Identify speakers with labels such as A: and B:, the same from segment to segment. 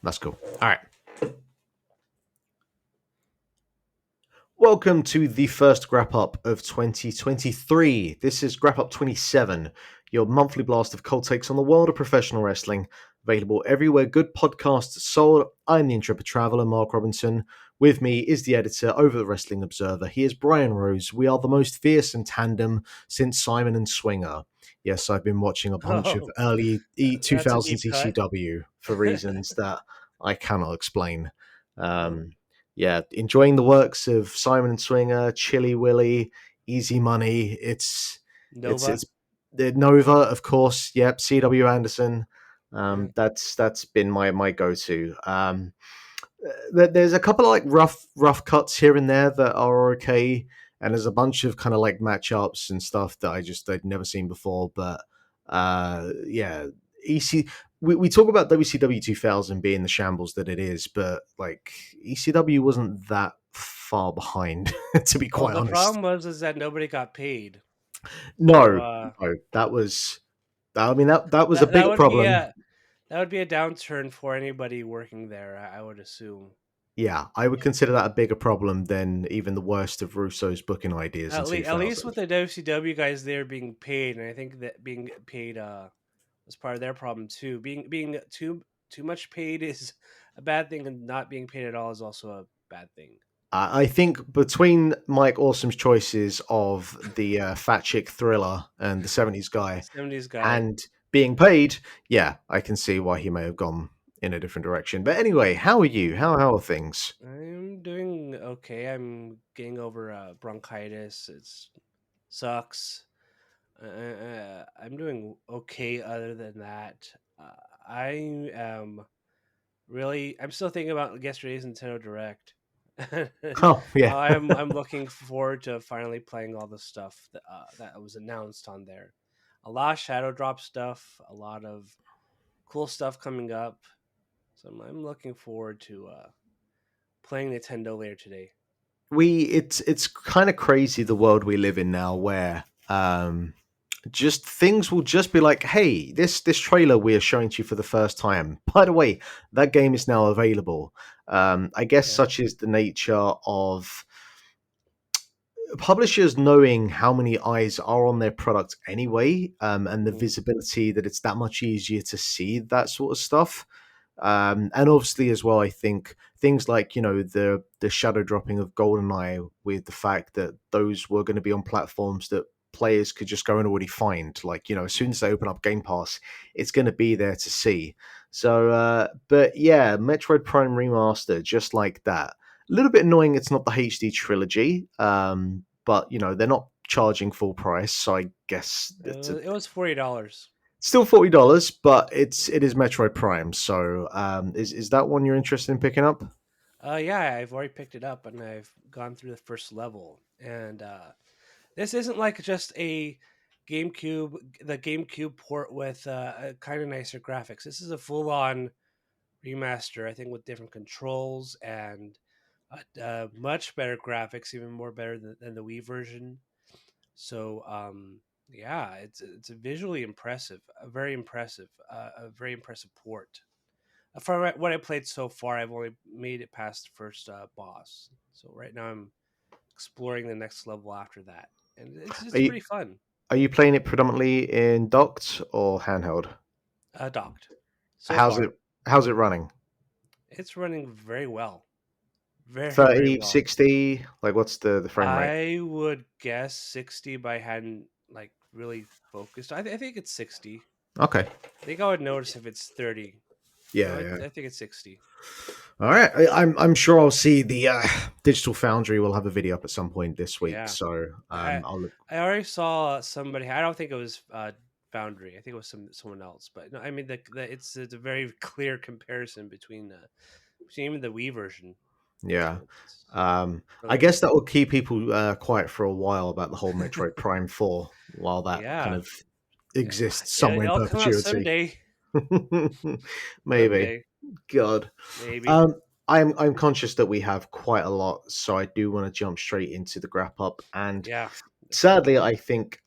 A: That's cool. All right. Welcome to the first Grap Up of 2023. This is Grap Up 27, your monthly blast of cold takes on the world of professional wrestling. Available everywhere good podcasts are sold. I'm the intrepid traveler, Mark Robinson. With me is the editor over the Wrestling Observer. He is Brian Rose. We are the most fearsome tandem since Simon and Swinger. Yes, I've been watching a bunch of
B: Oh,
A: early
B: that's a deep
A: 2000s
B: cut.
A: ECW for reasons that I cannot explain.
B: Mhm.
A: Um, yeah, enjoying the works of Simon and Swinger, Chili Willy, Easy Money. It's
B: Nova.
A: the Nova, of course. Yep, CW Anderson.
B: Yeah.
A: That's been my go to. There's a couple of like rough cuts here and there that are okay, and there's a bunch of kind of like matchups and stuff that I'd never seen before. But yeah, EC we talk about WCW 2000 being the shambles that it is, but like ECW wasn't that far behind, to be
B: Well,
A: quite
B: the
A: honest.
B: problem was is that nobody got paid. So
A: No, no, that was. That was a
B: that
A: bigger
B: would be
A: problem.
B: a downturn for anybody working there. I would assume.
A: Yeah, I would
B: Yeah.
A: consider that a bigger problem than even the worst of Russo's booking ideas in
B: At least
A: 2000.
B: with the WCW guys, they're being paid, and I think that being paid was part of their problem too. Being too much paid is a bad thing, and not being paid at all is also a bad thing.
A: I think between Mike Awesome's choices of the fat chick thriller and the 70s guy
B: 70s guy.
A: and being paid, yeah, I can see why he may have gone in a different direction. But anyway, how are you? How are things?
B: I'm doing okay. I'm getting over bronchitis. It sucks. I'm doing okay. Other than that, I am really. I'm still thinking about yesterday's Nintendo Direct.
A: Oh, yeah.
B: I'm looking forward to finally playing all the stuff that was announced on there. A lot of Shadow Drop stuff. A lot of cool stuff coming up. So I'm looking forward to playing Nintendo later today.
A: It's kind of crazy the world we live in now where just things will just be like, hey, this trailer we are showing to you for the first time, by the way, that game is now available. I guess
B: Yeah.
A: such is the nature of publishers knowing how many eyes are on their product anyway, and the
B: Mhm.
A: visibility that it's that much easier to see that sort of stuff. And obviously, as well, I think things like the shadow dropping of GoldenEye, with the fact that those were going to be on platforms that players could just go and already find. Like as soon as they open up Game Pass, it's going to be there to see. So, but yeah, Metroid Prime Remaster, just like that. A little bit annoying. It's not the HD trilogy, but they're not charging full price, so I guess
B: It was $40.
A: still $40, but it is Metroid Prime. So is that one you're interested in picking up?
B: Yeah, I've already picked it up and I've gone through the first level. And this isn't like just the GameCube port with kind of nicer graphics. This is a full-on remaster, I think, with different controls and much better graphics, even more better than the Wii version. So yeah, it's a visually impressive, a very impressive port. For what I played so far, I've only made it past the first boss. So right now I'm exploring the next level after that, and
A: Are
B: it's
A: you
B: pretty fun.
A: are you playing it predominantly in docked or handheld?
B: Docked. So
A: How's
B: far,
A: it how's it running?
B: it's running very well, very
A: 30,
B: well.
A: 60? Like what's the frame rate?
B: I would guess 60, but I hadn't like really focused. I think it's 60.
A: Okay.
B: I think I would notice if it's 30.
A: Yeah, yeah.
B: I think it's 60.
A: All right. I'm sure I'll see the Digital Foundry will have a video up at some point this week.
B: Yeah.
A: So
B: I
A: I'll look.
B: I already saw somebody. I don't think it was Foundry. I think it was someone else. But no, I mean it's a very clear comparison between even the Wii version.
A: Yeah.
B: So it's
A: I
B: really
A: guess
B: good.
A: that will keep people quiet for a while about the whole Metroid Prime 4 while that kind
B: Yeah,
A: of exists somewhere in
B: it'll come out
A: perpetuity.
B: someday.
A: Maybe.
B: Someday,
A: God.
B: maybe.
A: I'm conscious that we have quite a lot, so I do want to jump straight into the Grap Up. And
B: Yeah, let's do it.
A: sadly, I think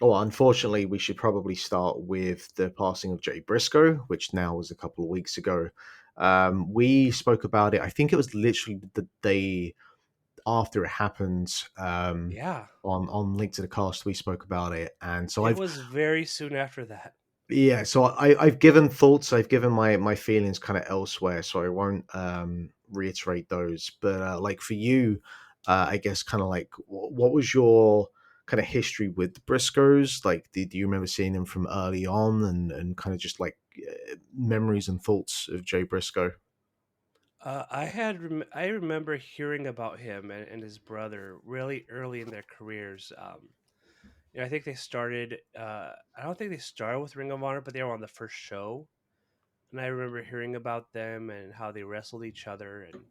A: Well, unfortunately, we should probably start with the passing of Jay Briscoe, which now was a couple of weeks ago. We spoke about it. I think it was literally the day after it happened.
B: Yeah,
A: On Link to the Cast, we spoke about it, and so
B: it
A: I've
B: was very soon after that.
A: yeah, so I've given thoughts, I've given my feelings kind of elsewhere, so I won't reiterate those. But like for you, I guess kind of like what was your kind of history with the Briscoes? Like, do you remember seeing them from early on, and kind of just like memories and thoughts of Jay Briscoe?
B: I remember hearing about him and his brother really early in their careers. I think they started. I don't think they started with Ring of Honor, but they were on the first show, and I remember hearing about them and how they wrestled each other. And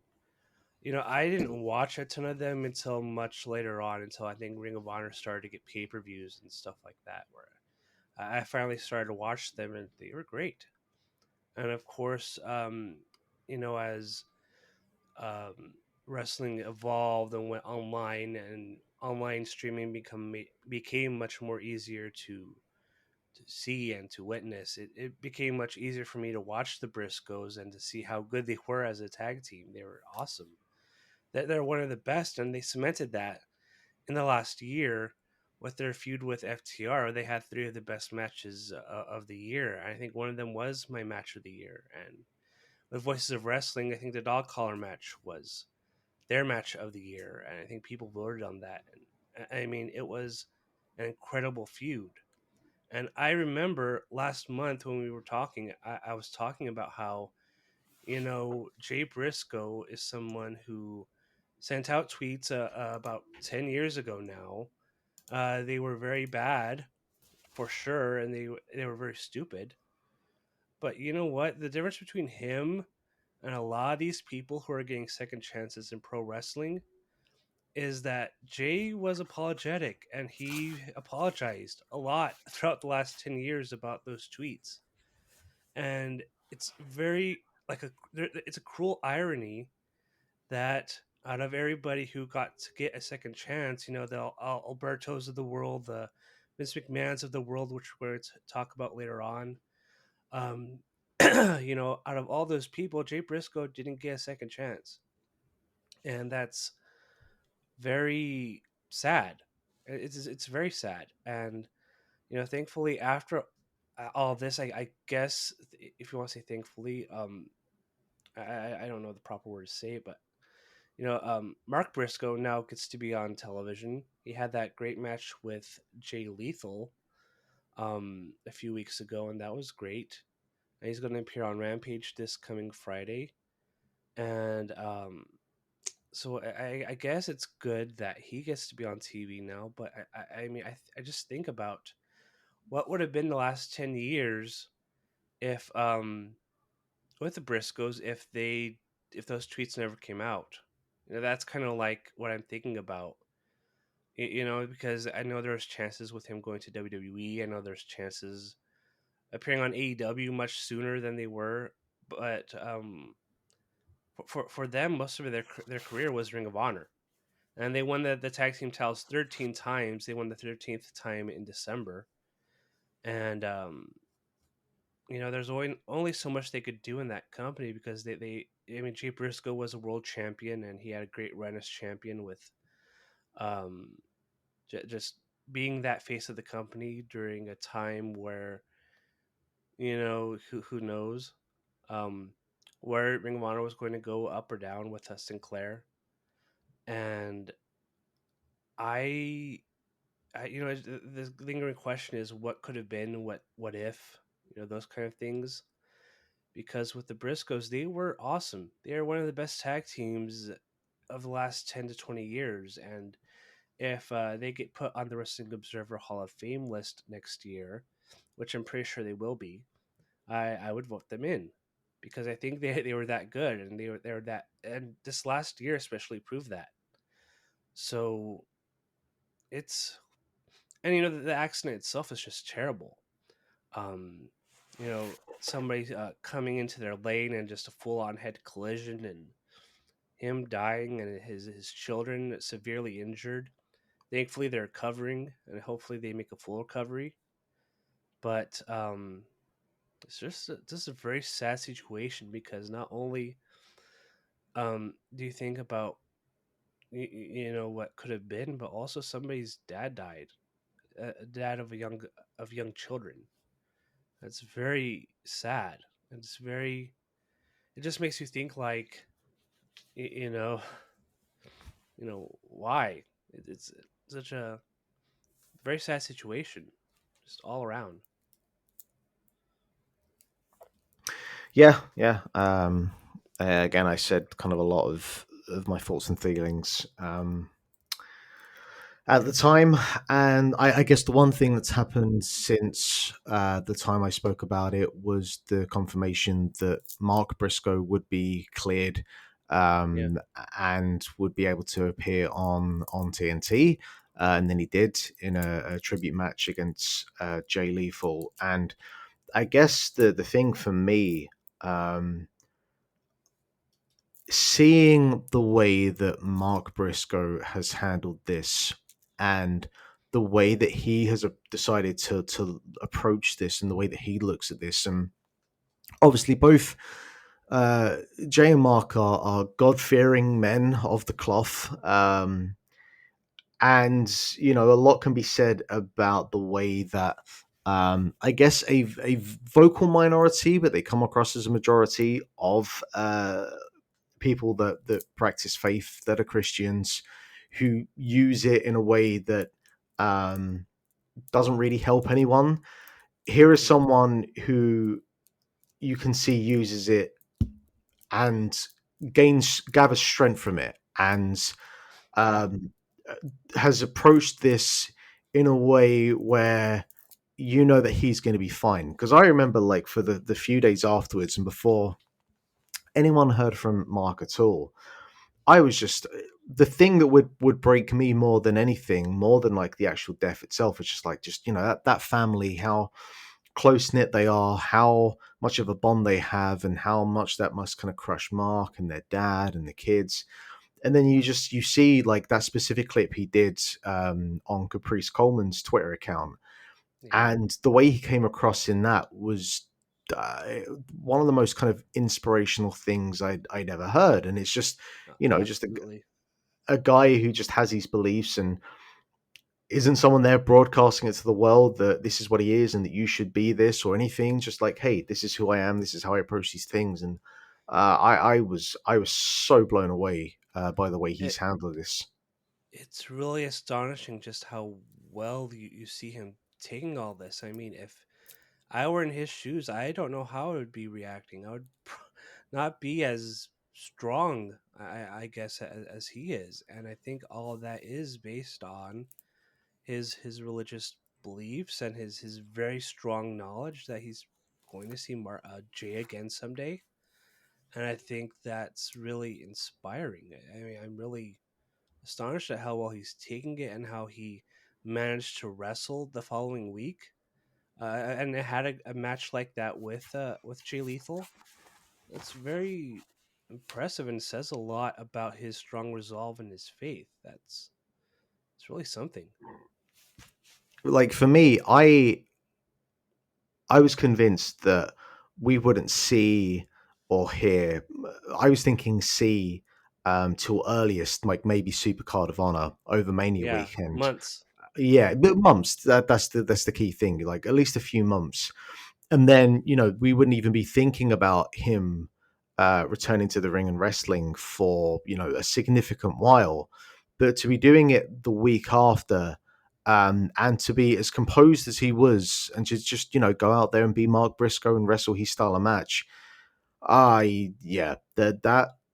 B: I didn't watch a ton of them until much later on, until I think Ring of Honor started to get pay per views and stuff like that, where I finally started to watch them, and they were great. And of course, as um, wrestling evolved and went online, and online streaming became much more easier to see and to witness. It became much easier for me to watch the Briscoes and to see how good they were as a tag team. They were awesome. They're one of the best, and they cemented that in the last year with their feud with FTR. They had three of the best matches of the year. I think one of them was my match of the year. And with Voices of Wrestling, I think the dog collar match was their match of the year, and I think people voted on that. And I mean, it was an incredible feud. And I remember last month when we were talking, I was talking about how Jay Briscoe is someone who sent out tweets about 10 years ago now. They were very bad for sure, and they were very stupid. But you know what? The difference between him and a lot of these people who are getting second chances in pro wrestling is that Jay was apologetic, and he apologized a lot throughout the last 10 years about those tweets. And it's very it's a cruel irony that out of everybody who got to get a second chance, the Albertos of the world, the Vince McMahons of the world, which we're going to talk about later on, um, out of all those people, Jay Briscoe didn't get a second chance. And that's very sad. It's very sad. And thankfully, after all this, I guess if you want to say thankfully, I don't know the proper word to say it, but Mark Briscoe now gets to be on television. He had that great match with Jay Lethal a few weeks ago, and that was great. And he's going to appear on Rampage this coming Friday. And so I guess it's good that he gets to be on TV now. But I mean, I just think about what would have been the last 10 years if with the Briscoes if those tweets never came out. That's kind of like what I'm thinking about. Because I know there's chances with him going to WWE. I know there's chances appearing on AEW much sooner than they were, but for them, most of their career was Ring of Honor, and they won the tag team titles 13 times. They won the 13th time in December, and there's only so much they could do in that company because I mean, Jay Briscoe was a world champion, and he had a great run as champion with um, just being that face of the company during a time where who knows um, where Ring of Honor was going to go up or down with Sinclair. And I, the lingering question is what could have been, what if, those kind of things. Because with the Briscoes, they were awesome. They are one of the best tag teams of the last 10 to 20 years. And if they get put on the Wrestling Observer Hall of Fame list next year, which I'm pretty sure they will be, I would vote them in because I think they were that good, and they were that, and this last year especially proved that. So it's and the accident itself is just terrible. Um, somebody coming into their lane and just a full on head collision, and him dying, and his children severely injured. Thankfully, they're recovering, and hopefully, they make a full recovery. But it's just a very sad situation because not only do you think about what could have been, but also somebody's dad died, a dad of young children. That's very sad. It's very. It just makes you think like, y- you know, why it's such a very sad situation, just all around.
A: Yeah, yeah. Again, I said kind of a lot of my thoughts and feelings at the time, and I guess the one thing that's happened since the time I spoke about it was the confirmation that Mark Briscoe would be cleared
B: Yeah,
A: and would be able to appear on TNT. And then he did in a tribute match against Jay Lethal. And I guess the thing for me, um, seeing the way that Mark Briscoe has handled this and the way that he has decided to approach this and the way that he looks at this, and obviously both uh, Jay and Mark are God fearing men of the cloth. And a lot can be said about the way that I guess a vocal minority, but they come across as a majority of people that practice faith that are Christians who use it in a way that um, doesn't really help anyone. Here is
B: yeah,
A: someone who you can see uses it and gathers strength from it, and
B: yeah,
A: um, has approached this in a way where you know that he's going to be fine. Because I remember, like, for the few days afterwards and before anyone heard from Mark at all, I was just the thing that would break me more than anything, more than like the actual death itself. It's just like that family, how close knit they are, how much of a bond they have, and how much that must kind of crush Mark and their dad and the kids. And then you see like that specific clip he did on Caprice Coleman's Twitter account,
B: yeah.
A: and the way he came across in that was uh, one of the most kind of inspirational things I'd ever heard. And it's just just
B: Absolutely.
A: a guy who just has these beliefs and isn't someone there broadcasting it to the world that this is what he is and that you should be this or anything. Just like, hey, this is who I am. This is how I approach these things. And I was so blown away by the way he's
B: It
A: handled this.
B: it's really astonishing just how well you see him taking all this. I mean, if I were in his shoes, I don't know how I would be reacting. I would not be as strong, I guess, as he is, and I think all of that is based on his religious beliefs and his very strong knowledge that he's going to see Jay again someday. And I think that's really inspiring. I mean, I'm really astonished at how well he's taking it and how he managed to wrestle the following week. And it had a match like that with Jay Lethal. That's very impressive and says a lot about his strong resolve and his faith. It's really something.
A: Like for me, I was convinced that we wouldn't see or hear. I was thinking see till earliest, like maybe Supercard of Honor over Mania
B: Yeah,
A: weekend.
B: months.
A: Yeah, but months. That's the key thing. Like at least a few months, and then we wouldn't even be thinking about him returning to the ring and wrestling for a significant while. But to be doing it the week after, and to be as composed as he was, and to just go out there and be Mark Briscoe and wrestle his style of match, yeah,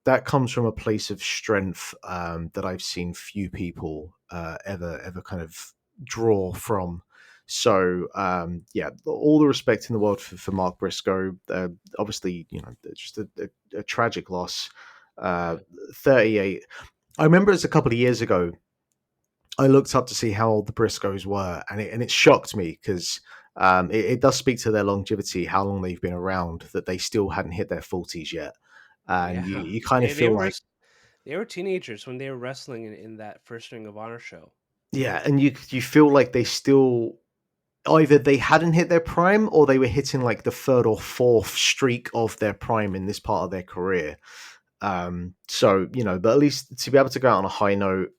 A: that comes from a place of strength that I've seen few people ever kind of draw from. So yeah, all the respect in the world for Mark Briscoe. Obviously, just a tragic loss. Uh,
B: Yeah.
A: 38. I remember it was a couple of years ago. I looked up to see how old the Briscoes were, and it shocked me because it does speak to their longevity, how long they've been around, that they still hadn't hit their 40s yet. And you,
B: Yeah.
A: you kind of
B: They
A: feel
B: were
A: like,
B: they were teenagers when they were wrestling in that first Ring of Honor show.
A: Yeah, and you feel like they still either they hadn't hit their prime or they were hitting like the third or fourth streak of their prime in this part of their career. So but at least to be able to go out on a high note,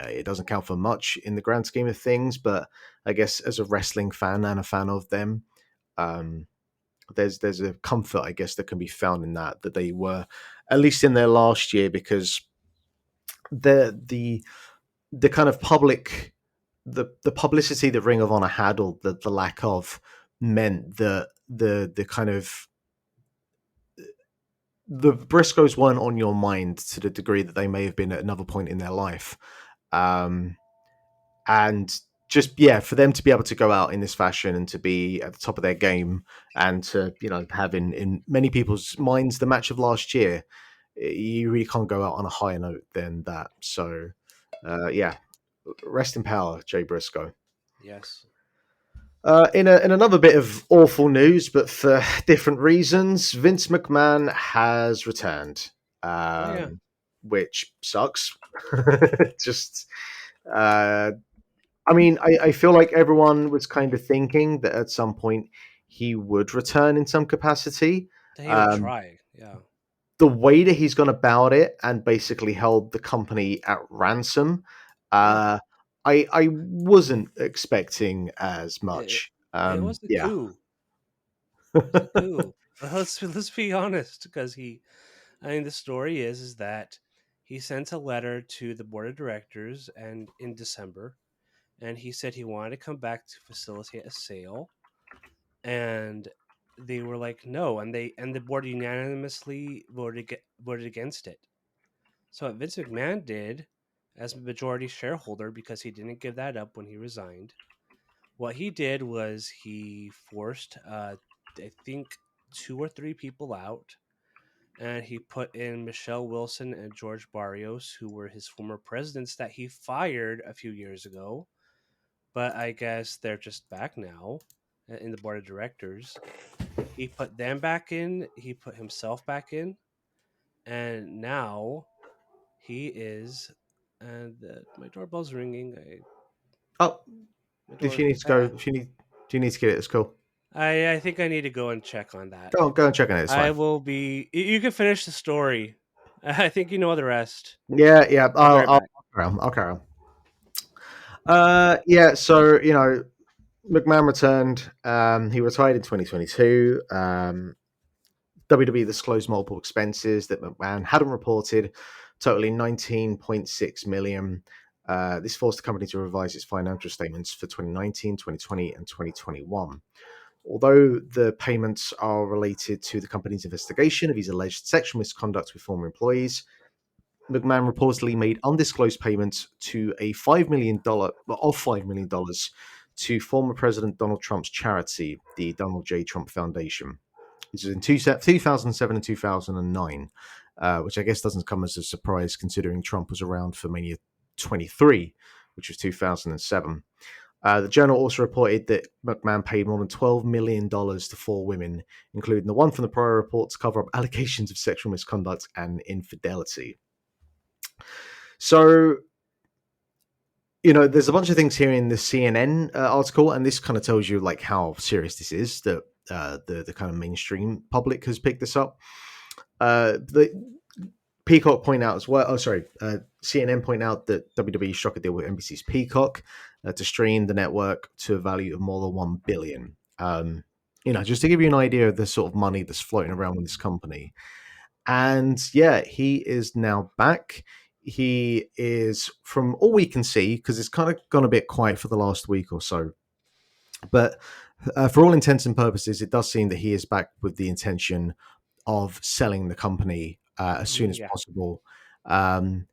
A: it doesn't count for much in the grand scheme of things. But I guess as a wrestling fan and a fan of them, um, there's a comfort I guess that can be found in that they were at least in their last year, because the kind of the publicity that Ring of Honor had, or the lack of, meant that the kind of the Briscoes weren't on your mind to the degree that they may have been at another point in their life. Um, and just for them to be able to go out in this fashion and to be at the top of their game, and to have in many people's minds the match of last year, you really can't go out on a higher note than that. So yeah, rest in power, Jay Briscoe.
B: Yes.
A: In another bit of awful news, but for different reasons, Vince McMahon has returned,
B: Oh yeah.
A: which sucks. Just, uh, I mean, I feel like everyone was kind of thinking that at some point he would return in some capacity.
B: He would
A: Um,
B: try. Yeah.
A: the way that he's gone about it and basically held the company at ransom,
B: Yeah.
A: uh, I wasn't expecting as
B: It,
A: much.
B: it was a
A: Yeah.
B: coup. It was a coup. Let's be honest, because I mean, the story is that he sent a letter to the board of directors and in December, and he said he wanted to come back to facilitate a sale, and they were like no, and the board unanimously voted against it. So what Vince McMahon did, as majority shareholder, because he didn't give that up when he resigned, what he did was he forced, I think, two or three people out, and he put in Michelle Wilson and George Barrios, who were his former presidents that he fired a few years ago. But I guess they're just back now in the board of directors. He put them back in. He put himself back in, and now he is. And my doorbell's ringing.
A: Oh,
B: My
A: if
B: door.
A: you need to go, if you need, do you need to get it? It's cool.
B: I think I need to go and check on that.
A: Go and check on it. It's
B: I
A: fine.
B: will be. You can finish the story. I think you know the rest.
A: Yeah.
B: I'll be right back.
A: I'll carry on. I'll carry on. Yeah. So McMahon returned. He retired in 2022. WWE disclosed multiple expenses that McMahon hadn't reported, totaling 19.6 million. This forced the company to revise its financial statements for 2019, 2020, and 2021. Although the payments are related to the company's investigation of his alleged sexual misconduct with former employees, McMahon reportedly made undisclosed payments to a $5 million to former President Donald Trump's charity, the Donald J. Trump Foundation. This was in 2007 and 2009, which I guess doesn't come as a surprise considering Trump was around for Mania 23, which was 2007. The journal also reported that McMahon paid more than $12 million to four women, including the one from the prior report, to cover up allegations of sexual misconduct and infidelity. So, there's a bunch of things here in the CNN article, and this kind of tells you like how serious this is, that the kind of mainstream public has picked this up. The Peacock point out as well. Oh, sorry. CNN point out that WWE struck a deal with NBC's Peacock to stream the network to a value of more than $1 billion. Just to give you an idea of the sort of money that's floating around with this company. And yeah, he is now back. He is, from all we can see, because it's kind of gone a bit quiet for the last week or so. But for all intents and purposes, it does seem that he is back with the intention of selling the company as soon as
B: Yeah.
A: possible. Um,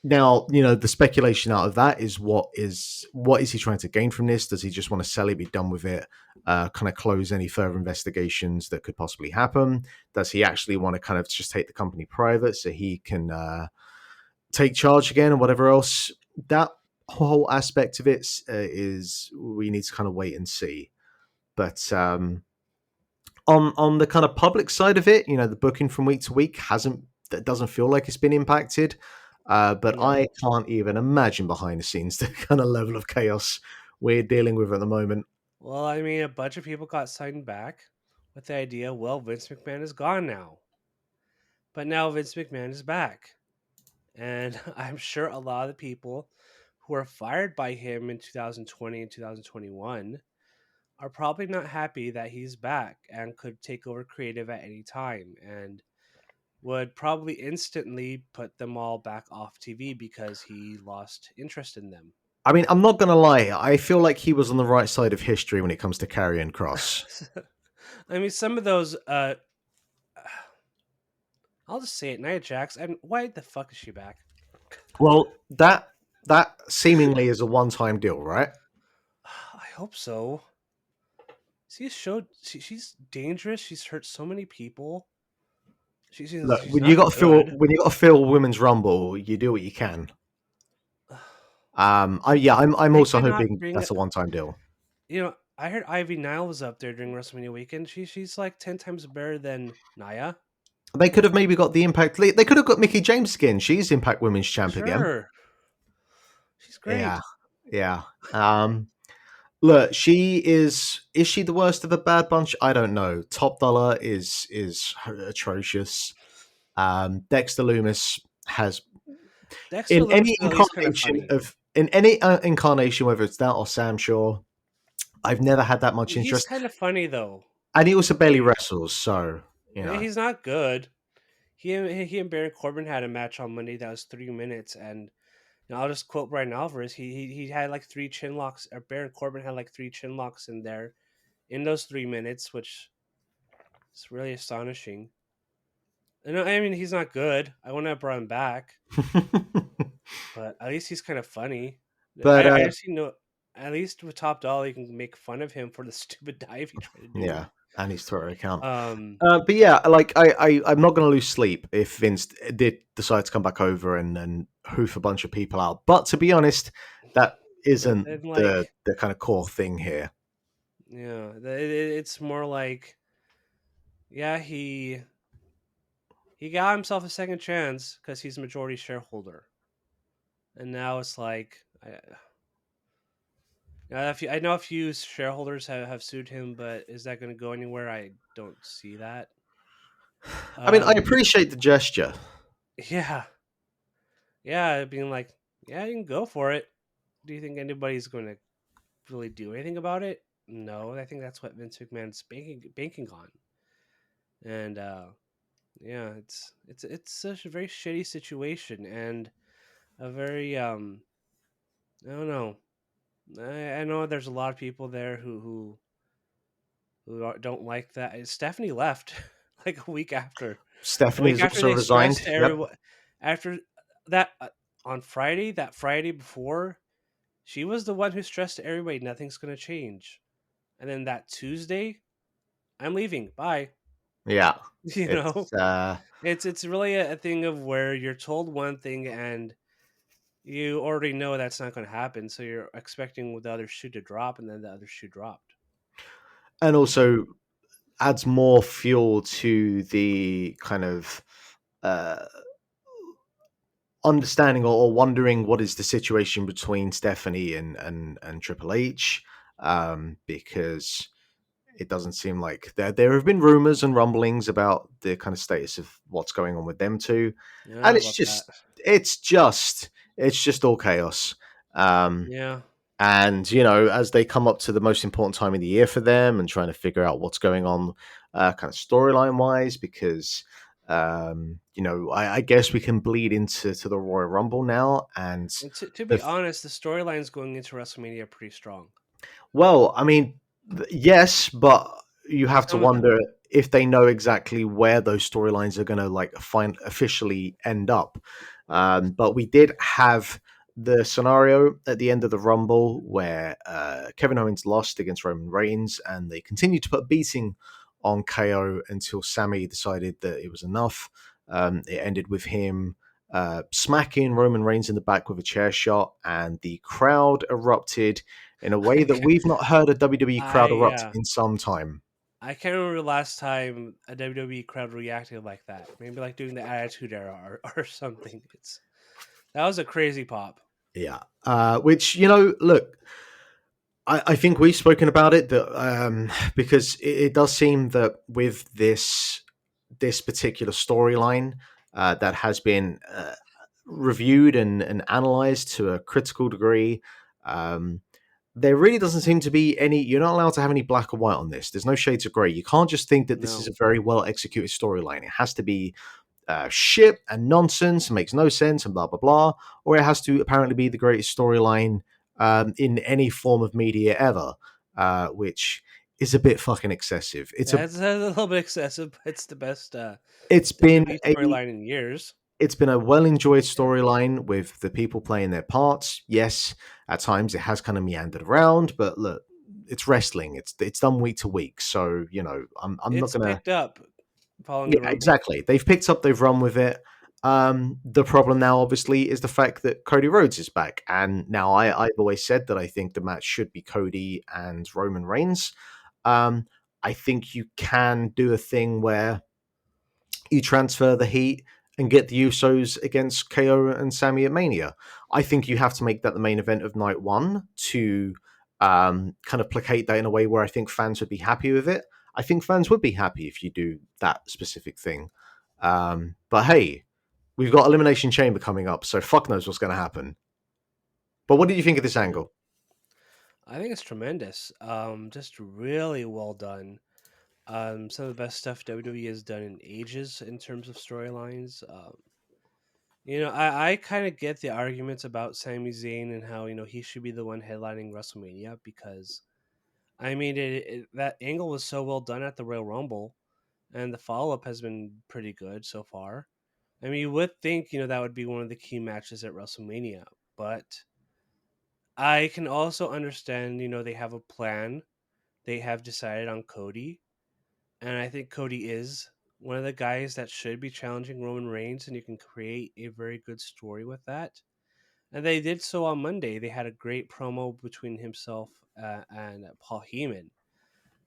A: Now, the speculation out of that is what is he trying to gain from this? Does he just want to sell it, be done with it, kind of close any further investigations that could possibly happen? Does he actually want to kind of just take the company private so he can take charge again and whatever else? That whole aspect of it is we need to kind of wait and see. But on the kind of public side of it, the booking from week to week hasn't that doesn't feel like it's been impacted. But I
B: No.
A: can't even imagine behind the scenes the kind of level of chaos we're dealing with at the moment.
B: Well, I mean, a bunch of people got signed back with the idea, well, Vince McMahon is gone now. But now Vince McMahon is back. And I'm sure a lot of the people who were fired by him in 2020 and 2021 are probably not happy that he's back and could take over creative at any time, and would probably instantly put them all back off TV because he lost interest in them.
A: I mean, I'm not going to lie. I feel like he was on the right side of history when it comes to Karrion Cross.
B: I mean, some of those, I'll just say it, Nia Jax, and why the fuck is she back?
A: Well, that seemingly is a one-time deal, right?
B: I hope so. She's dangerous. She's hurt so many people.
A: Look,
B: She's not good.
A: when you got to fill Women's Rumble, you do what you can. I'm
B: They
A: also
B: cannot
A: hoping
B: bring.
A: that's a one-time deal.
B: I heard Ivy Nile was up there during WrestleMania weekend. She's like 10 times better than Naya.
A: They could have maybe got the Impact. They could have got Mickey James skin. She's Impact Women's Champ again.
B: Sure, she's
A: Yeah,
B: great.
A: yeah. Look, she is. Is she the worst of the Bad Bunch? I don't know. Top Dollar is atrocious. Dexter Loomis has
B: Dexter Lewis is at least kind of funny.
A: in any incarnation, whether it's that or Sam Shaw, I've never had that much
B: He's
A: interest.
B: kind of funny though.
A: And he also barely
B: Like,
A: wrestles, so you know.
B: he's not good. He and Baron Corbin had a match on Monday that was 3 minutes, and I'll just quote Brian Alvarez. He had like three chin locks, or Baron Corbin had like three chin locks in there in those 3 minutes, which is really astonishing. And I mean, he's not good. I want to have brought him back, but at least he's kind of funny.
A: but
B: I just know at least with Top Dollar, you can make fun of him for the stupid dive he tried to do.
A: yeah, and his Twitter account.
B: Um,
A: But yeah, like I'm not going to lose sleep if Vince did decide to come back over and hoof a bunch of people out. But to be honest, that isn't
B: and
A: the
B: like,
A: the kind of core thing here.
B: yeah, it's more like, yeah, he got himself a second chance because he's a majority shareholder, and now it's like, I know a few shareholders have sued him, but is that going to go anywhere? I don't see that.
A: I mean, I
B: Um,
A: appreciate the gesture.
B: yeah, yeah, being like, yeah, you can go for it. Do you think anybody's going to really do anything about it? No, I think that's what Vince McMahon's banking on, and yeah, it's such a very shitty situation and a very I don't know. I know there's a lot of people there who don't like that. Stephanie left like a week
A: Stephanie's
B: after
A: also
B: they
A: resigned.
B: stressed to
A: Yep.
B: everyone after that on Friday, that Friday before, she was the one who stressed to everybody nothing's gonna change. And then that Tuesday, I'm leaving. Bye.
A: Yeah.
B: You know,
A: It's
B: it's really a thing of where you're told one thing and you already know that's not going to happen, so you're expecting the other shoe to drop, and then the other shoe dropped.
A: and also adds more fuel to the kind of uh understanding or wondering what is the situation between Stephanie and Triple H, because it doesn't seem like there have been rumors and rumblings about the kind of status of what's going on with them two,
B: Yeah,
A: and
B: about that.
A: it's just all chaos. Um,
B: Yeah,
A: and as they come up to the most important time of the year for them and trying to figure out what's going on, kind of storyline wise, because I guess we can bleed into the Royal Rumble now, and
B: and to
A: the
B: be honest, the storylines going into WrestleMania are pretty strong.
A: well, I mean, yes, but you have to
B: Some of them,
A: wonder if they know exactly where those storylines are going to like find officially end up. But we did have the scenario at the end of the Rumble where Kevin Owens lost against Roman Reigns, and they continued to put a beating on KO until Sammy decided that it was enough. It ended with him smacking Roman Reigns in the back with a chair shot, and the crowd erupted in a way
B: I
A: that
B: ca-
A: we've not heard a WWE crowd
B: I
A: erupt in some time.
B: I can't remember the last time a WWE crowd reacted like that. Maybe like during the Attitude Era or, or something. That was a crazy pop.
A: Yeah. Which, look, I think we've spoken about it that because it does seem that with this particular storyline that has been reviewed and analyzed to a critical degree, um, there really doesn't seem to be any. You're not allowed to have any black or white on this. There's no shades of gray. You can't just think that this is
B: No,
A: a very well executed storyline. It has to be shit and nonsense, makes no sense, and blah blah blah. Or it has to apparently be the greatest storyline in any form of media ever, which is a bit fucking excessive.
B: that's a little bit excessive, but it's the best
A: It's been
B: WWE
A: a
B: storyline in years.
A: it's been a well enjoyed storyline with the people playing their parts. Yes, at times it has kind of meandered around, but look, it's wrestling. It's done week to week, so I'm not
B: It's
A: gonna.
B: picked up following
A: Yeah,
B: the Rumble.
A: exactly. They've picked up, they've run with it. The problem now, obviously, is the fact that Cody Rhodes is back. And now I've always said that I think the match should be Cody and Roman Reigns. Um, I think you can do a thing where you transfer the heat and get the Usos against KO and Sami at Mania. I think you have to make that the main event of night one to kind of placate that in a way where I think fans would be happy with it. I think fans would be happy if you do that specific thing. But hey, we've got Elimination Chamber coming up, so fuck knows what's going to happen. But what did you think of this
B: Mhm.
A: angle?
B: I think it's tremendous. Just really well done. Some of the best stuff WWE has done in ages in terms of storylines. I kind of get the arguments about Sami Zayn and how he should be the one headlining WrestleMania because I mean that angle was so well done at the Royal Rumble, and the follow up has been pretty good so far. I mean, you would think that would be one of the key matches at WrestleMania, but I can also understand they have a plan. They have decided on Cody, and I think Cody is one of the guys that should be challenging Roman Reigns, and you can create a very good story with that. And they did so on Monday. They had a great promo between himself and Paul Heyman,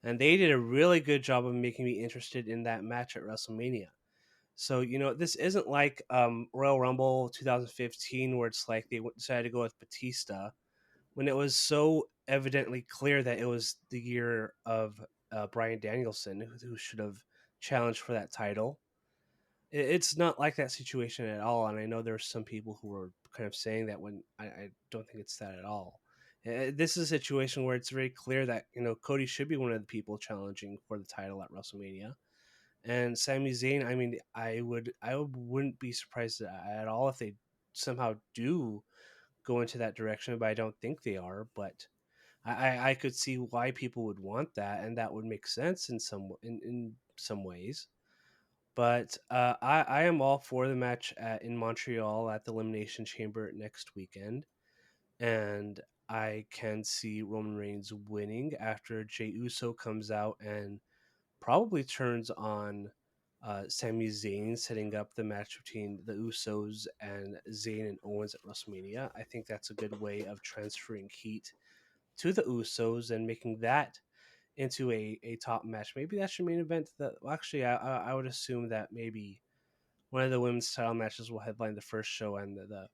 B: and they did a really good job of making me interested in that match at WrestleMania. So this isn't like Royal Rumble 2015, where it's like they decided to go with Batista when it was so evidently clear that it was the year of Bryan Danielson, who should have challenged for that title. It's not like that situation at all, and I know there's some people who are kind of saying that when I don't think it's that at all. This is a situation where it's very clear that Cody should be one of the people challenging for the title at WrestleMania, and Sami Zayn. I mean, I wouldn't be surprised at all if they somehow do go into that direction, but I don't think they are. But I could see why people would want that, and that would make sense in some ways. But I am all for the match in Montreal at the Elimination Chamber next weekend, and I can see Roman Reigns winning after Jey Uso comes out and probably turns on Sami Zayn, setting up the match between the Usos and Zayn and Owens at WrestleMania. I think that's a good way of transferring heat to the Usos and making that into a top match. Maybe that's your main event. Well, actually, I would assume that maybe one of the women's title matches will headline the first show, and the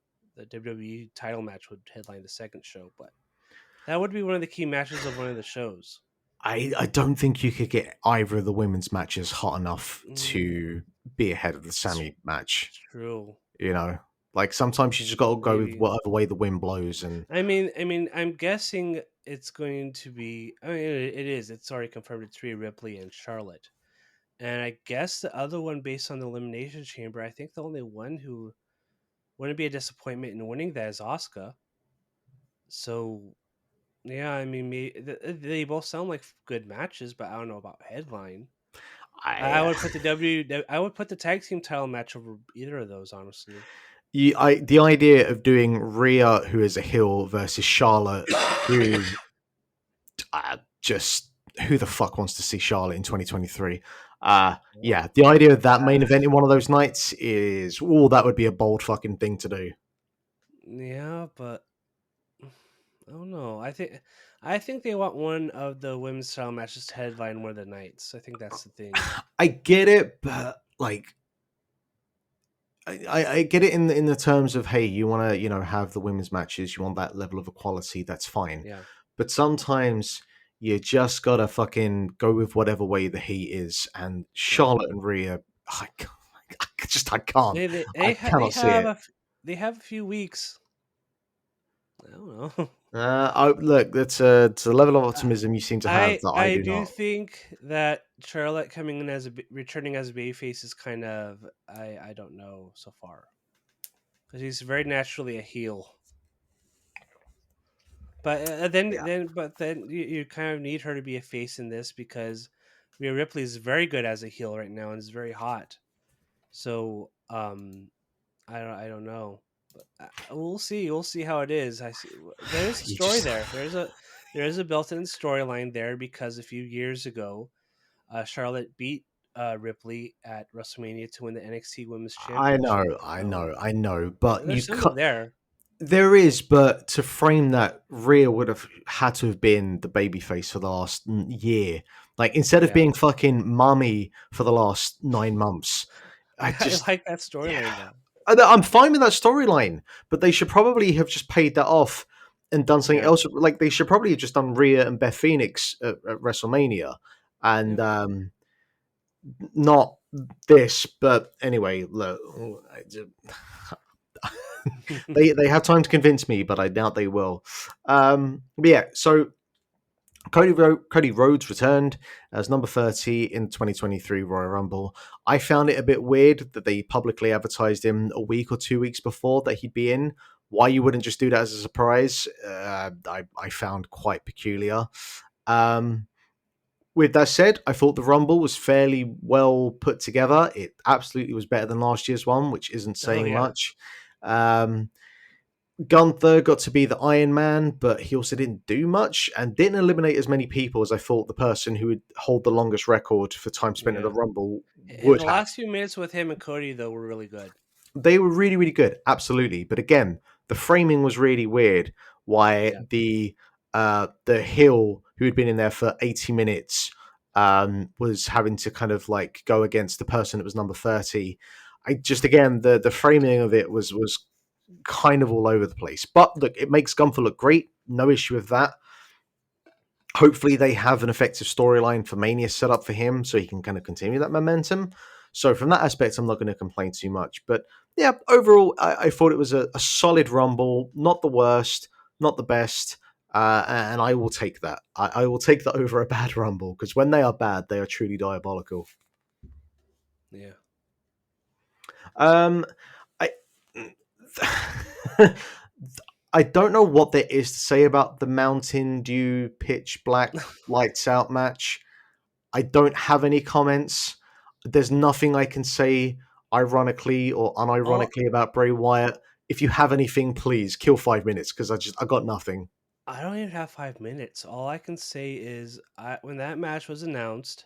B: WWE title match would headline the second show. But that would be one of the key matches of one of the shows.
A: I don't think you could get either of the women's matches hot enough
B: Mm,
A: to be ahead of the
B: it's
A: Sammy match.
B: true.
A: You know, like sometimes you just got to go with
B: Maybe.
A: whatever way the wind blows. And
B: I'm guessing it's going to be. I mean, it is. It's already confirmed. It's Rhea Ripley and Charlotte. And I guess the other one, based on the Elimination Chamber, I think the only one who wouldn't be a disappointment in winning that is Asuka. So yeah, I mean, they both sound like good matches, but I don't know about headline. I
A: I,
B: would put I would put the tag team title match over either of those, honestly.
A: the idea of doing Rhea, who is a heel, versus Charlotte, who just who the fuck wants to see Charlotte in 2023?
B: Well,
A: Yeah, the idea of that main
B: uh,
A: event in one of those nights is, oh, that would be a bold fucking thing to do.
B: yeah, but I don't know. I think they want one of the women's title matches to headline one of the nights. I think that's the thing.
A: I get it, but like I get it in the terms of, hey, you want to have the women's matches, you want that level of equality, that's fine.
B: Yeah,
A: But sometimes you just gotta fucking go with whatever way the heat is. And
B: yeah.
A: Charlotte and Rhea, I can't, I
B: They
A: cannot see
B: have
A: it.
B: they have a few weeks. I don't know.
A: Look, it's a level of optimism you seem to have that I
B: I
A: do
B: do
A: not.
B: think that Charlotte coming in as returning as a babyface is kind of I don't know so far because he's very naturally a heel. But
A: Yeah,
B: then you kind of need her to be a face in this because Rhea Ripley is very good as a heel right now and is very hot. So I don't know. But we'll see. We'll see how it is. I see. There's a
A: you
B: story
A: just
B: there. There is a built-in storyline there because a few years ago, Charlotte beat Ripley at WrestleMania to win the NXT Women's Championship. So
A: I know, but you
B: there's something
A: cut.
B: there.
A: There is, but to frame that, Rhea would have had to have been the babyface for the last year. Like instead of
B: Yeah,
A: being fucking mummy for the last 9 months, I
B: I
A: just
B: like that
A: yeah,
B: storyline though.
A: I'm fine with that storyline, but they should probably have just paid that off and done something
B: Yeah,
A: else. Like they should probably have just done Rhea and Beth Phoenix at WrestleMania, and
B: yeah.
A: not this. But anyway, look, they have time to convince me, but I doubt they will. But yeah, so Cody Rhodes returned as number 30 in 2023 Royal Rumble. I found it a bit weird that they publicly advertised him a week or 2 weeks before that he'd be in. Why you wouldn't just do that as a surprise, I found quite peculiar. Um, with that said, I thought the Rumble was fairly well put together. It absolutely was better than last year's one, which isn't
B: Oh
A: saying
B: yeah,
A: much. Um, Gunther got to be the Iron Man, but he also didn't do much and didn't eliminate as many people as I thought the person who would hold the longest record for time spent in the
B: yeah.
A: Rumble
B: The
A: would have.
B: last few minutes with him and Cody though were really good.
A: They were really, really good, absolutely. But again, the framing was really weird. Why
B: Yeah,
A: the heel who had been in there for 80 minutes was having to kind of like go against the person that was number 30. I just again the framing of it was kind of all over the place. But look, it makes Gunther look great. No issue with that. Hopefully, they have an effective storyline for Mania set up for him so he can kind of continue that momentum. So, from that aspect, I'm not going to complain too much. But yeah, overall, I thought it was a solid Rumble. Not the worst, not the best. And I will take that. I will take that over a bad Rumble because when they are bad, they are truly diabolical.
B: yeah.
A: Um, I I don't know what there is to say about the Mountain Dew Pitch Black Lights Out match. I don't have any comments. There's nothing I can say ironically or
B: All
A: unironically about Bray Wyatt. If you have anything, please kill 5 minutes because I got nothing.
B: I don't even have 5 minutes. All I can say is, when that match was announced,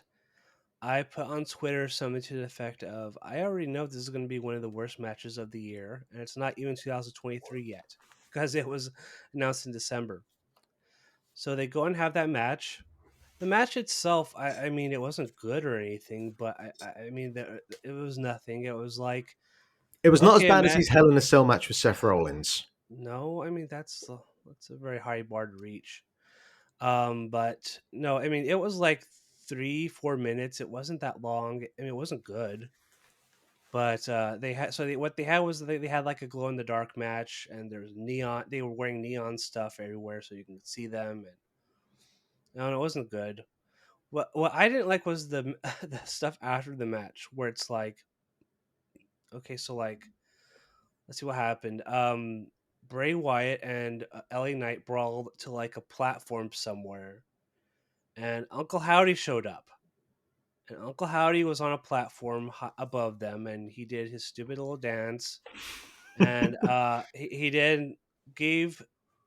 B: I put on Twitter something to the effect of, "I already know this is going to be one of the worst matches of the year, and it's not even 2023 yet because it was announced in December." So they go and have that match. The match itself, I mean, it wasn't good or anything, but I mean, it was nothing. It was like,
A: It was not as
B: okay,
A: bad as his Hell in a Cell match with Seth Rollins.
B: no, I mean that's a very high bar to reach. But no, I mean it was like 3 4 minutes. It wasn't that long. I mean it wasn't good. But what they had was they had like a glow in the dark match, and there's neon. They were wearing neon stuff everywhere, so you can see them. And no, it wasn't good. What I didn't like was the the stuff after the match, where it's like, okay, so like let's see what happened. Bray Wyatt and LA Knight brawled to like a platform somewhere, and Uncle Howdy showed up. And Uncle Howdy was on a platform above them, and he did his stupid little dance. And he then gave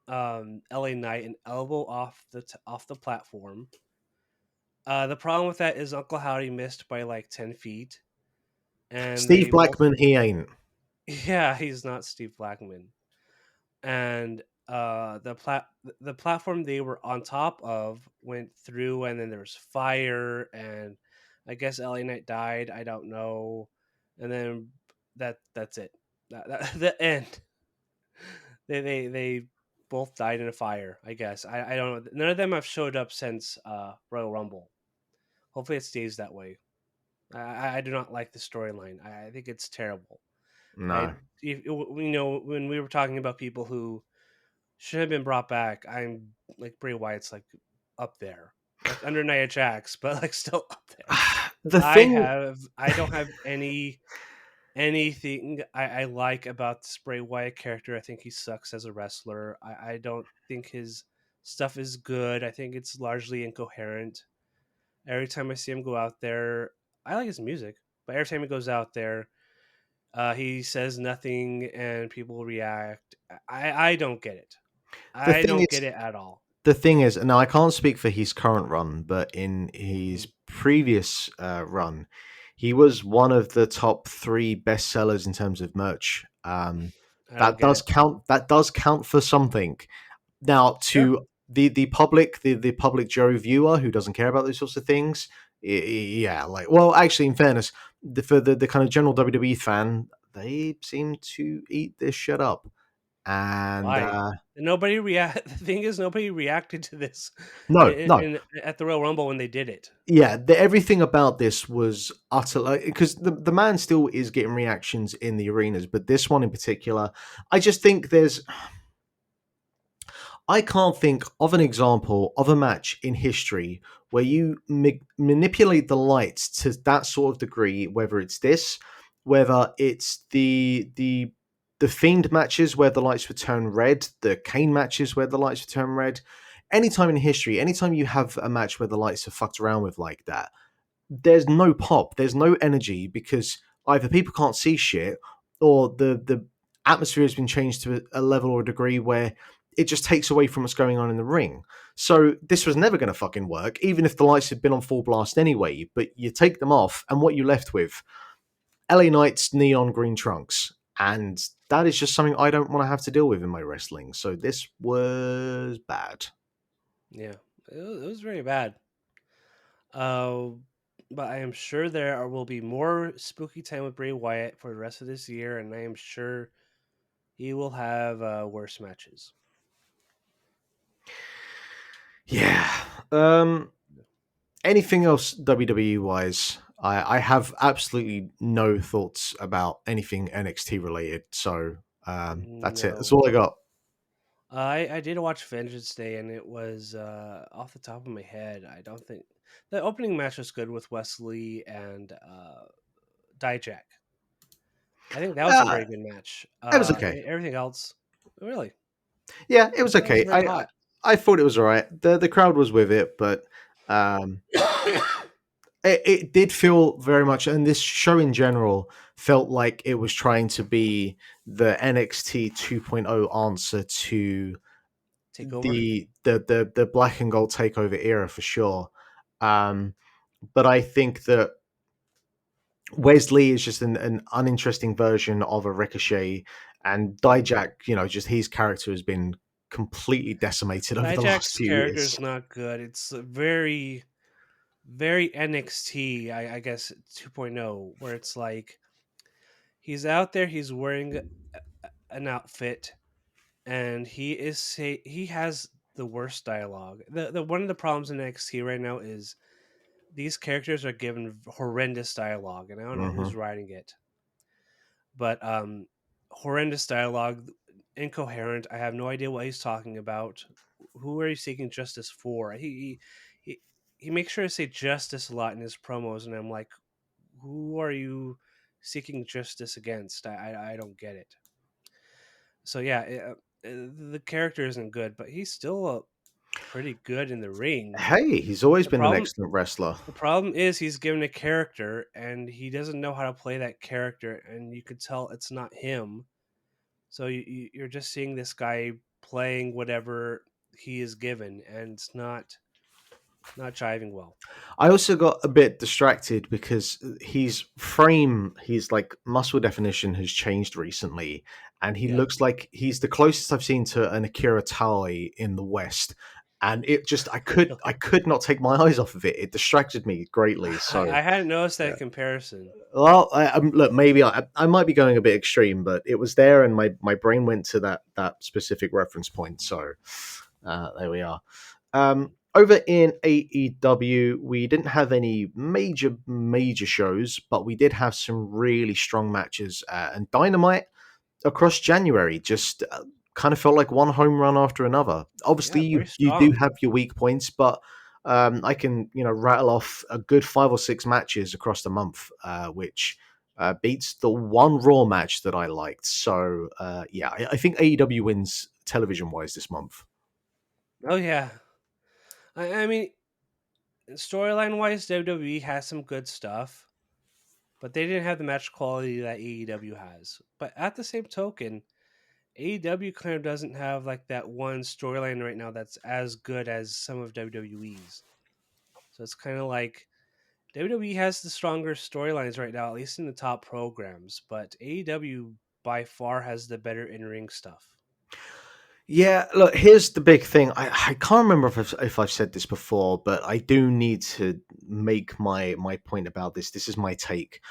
B: LA Knight an elbow off off the platform. The problem with that is Uncle Howdy missed by like 10 feet, and
A: Steve
B: they both
A: Blackman, he ain't.
B: yeah, he's not Steve Blackman. And the platform they were on top of went through, and then there was fire, and I guess LA Knight died. I don't know. And then that's it. The end. They both died in a fire. I guess I don't know. None of them have showed up since Royal Rumble. Hopefully, it stays that way. I do not like the storyline. I think it's terrible. I
A: No.
B: when we were talking about people who should have been brought back, I'm like Bray Wyatt's like up there, like under Nia Jax, but like still up there.
A: The thing,
B: I don't have anything I like about this Bray Wyatt character. I think he sucks as a wrestler. I don't think his stuff is good. I think it's largely incoherent. Every time I see him go out there, I like his music, but every time he goes out there, he says nothing and people react. I don't get it.
A: the
B: I
A: thing
B: don't get
A: is,
B: it at all.
A: the thing is, now I can't speak for his current run, but in his
B: Mhm.
A: previous run, he was one of the top three best sellers in terms of merch.
B: I don't
A: That
B: get
A: does
B: it.
A: count. That does count for something. Now,
B: Sure.
A: to the public Joe viewer who doesn't care about those sorts of things, yeah, like, well, actually, in fairness, for the kind of general WWE fan, they seem to eat this shit up. And
B: Why? Nobody react. The thing is, nobody reacted to this
A: no, no,
B: at the Royal Rumble when they did it.
A: yeah, everything about this was utter, like, because the man still is getting reactions in the arenas, but this one in particular, I just think I can't think of an example of a match in history where you manipulate the lights to that sort of degree. Whether it's this, whether it's the Fiend matches where the lights would turn red, the Kane matches where the lights would turn red. Anytime in history, anytime you have a match where the lights are fucked around with like that, there's no pop, there's no energy because either people can't see shit or the atmosphere has been changed to a level or a degree where it just takes away from what's going on in the ring. So this was never going to fucking work, even if the lights had been on full blast anyway. But you take them off, and what you left with LA Knight's neon green trunks, and that is just something I don't want to have to deal with in my wrestling. So this was bad.
B: Yeah, it was very bad. Uh, but I am sure will be more spooky time with Bray Wyatt for the rest of this year, and I am sure he will have worse matches.
A: Yeah. Anything else WWE wise? I have absolutely no thoughts about anything NXT related. So that's it. That's
B: No,
A: all I got.
B: I did watch Vengeance Day, and it was off the top of my head. I don't think the opening match was good with Wesley and Dijak. I think that was a
A: Uh,
B: very good match.
A: it was okay.
B: Everything else, really,
A: Yeah, it was
B: that was
A: okay.
B: very hot.
A: I thought it was all right. The crowd was with it, but um, it did feel very much, and this show in general felt like it was trying to be the NXT 2.0 answer to
B: Takeover.
A: the black and gold takeover era for sure. Um, but I think that Wesley is just an uninteresting version of a Ricochet, and Dijak, just his character has been completely decimated over the last
B: Dijak's
A: few
B: character is
A: years.
B: not good. It's very, very NXT, I guess 2.0, where it's like he's out there, he's wearing an outfit, and he has the worst dialogue. The one of the problems in NXT right now is these characters are given horrendous dialogue, and I don't know
A: Hmm.
B: who's writing it, but horrendous dialogue, incoherent. I have no idea what he's talking about. Who are you seeking justice for? He, he makes sure to say justice a lot in his promos, and I'm like, who are you seeking justice against? I don't get it. So yeah, the character isn't good, but he's still pretty good in the ring.
A: Hey, he's always
B: The
A: been an
B: problem
A: excellent wrestler.
B: the problem is he's given a character and he doesn't know how to play that character, and you could tell it's not him. So you're just seeing this guy playing whatever he is given, and it's not jiving well.
A: I also got a bit distracted because his like muscle definition has changed recently, and he
B: Yeah,
A: looks like he's the closest I've seen to an Akira Taue in the West. and it just I
B: Really?
A: could not take my eyes off of it. It distracted me greatly. So
B: I hadn't noticed
A: yeah.
B: that comparison.
A: Well, look, maybe I might be going a bit extreme, but it was there, and my brain went to that specific reference point. So there we are. Over in AEW, we didn't have any major shows, but we did have some really strong matches. And Dynamite across January just kind of felt like one home run after another. Obviously,
B: Yeah,
A: you
B: very
A: you do
B: strong.
A: have your weak points, but I can rattle off a good 5 or 6 matches across the month, which beats the one Raw match that I liked. So yeah, I think AEW wins television wise this month.
B: Oh yeah. I mean, storyline wise, WWE has some good stuff, but they didn't have the match quality that AEW has. But at the same token, AEW kind of doesn't have like that one storyline right now that's as good as some of WWE's. So it's kind of like WWE has the stronger storylines right now, at least in the top programs, but AEW by far has the better in ring stuff.
A: Yeah, look, here's the big thing. I can't remember if I've said this before, but I do need to make my point about this. This is my take.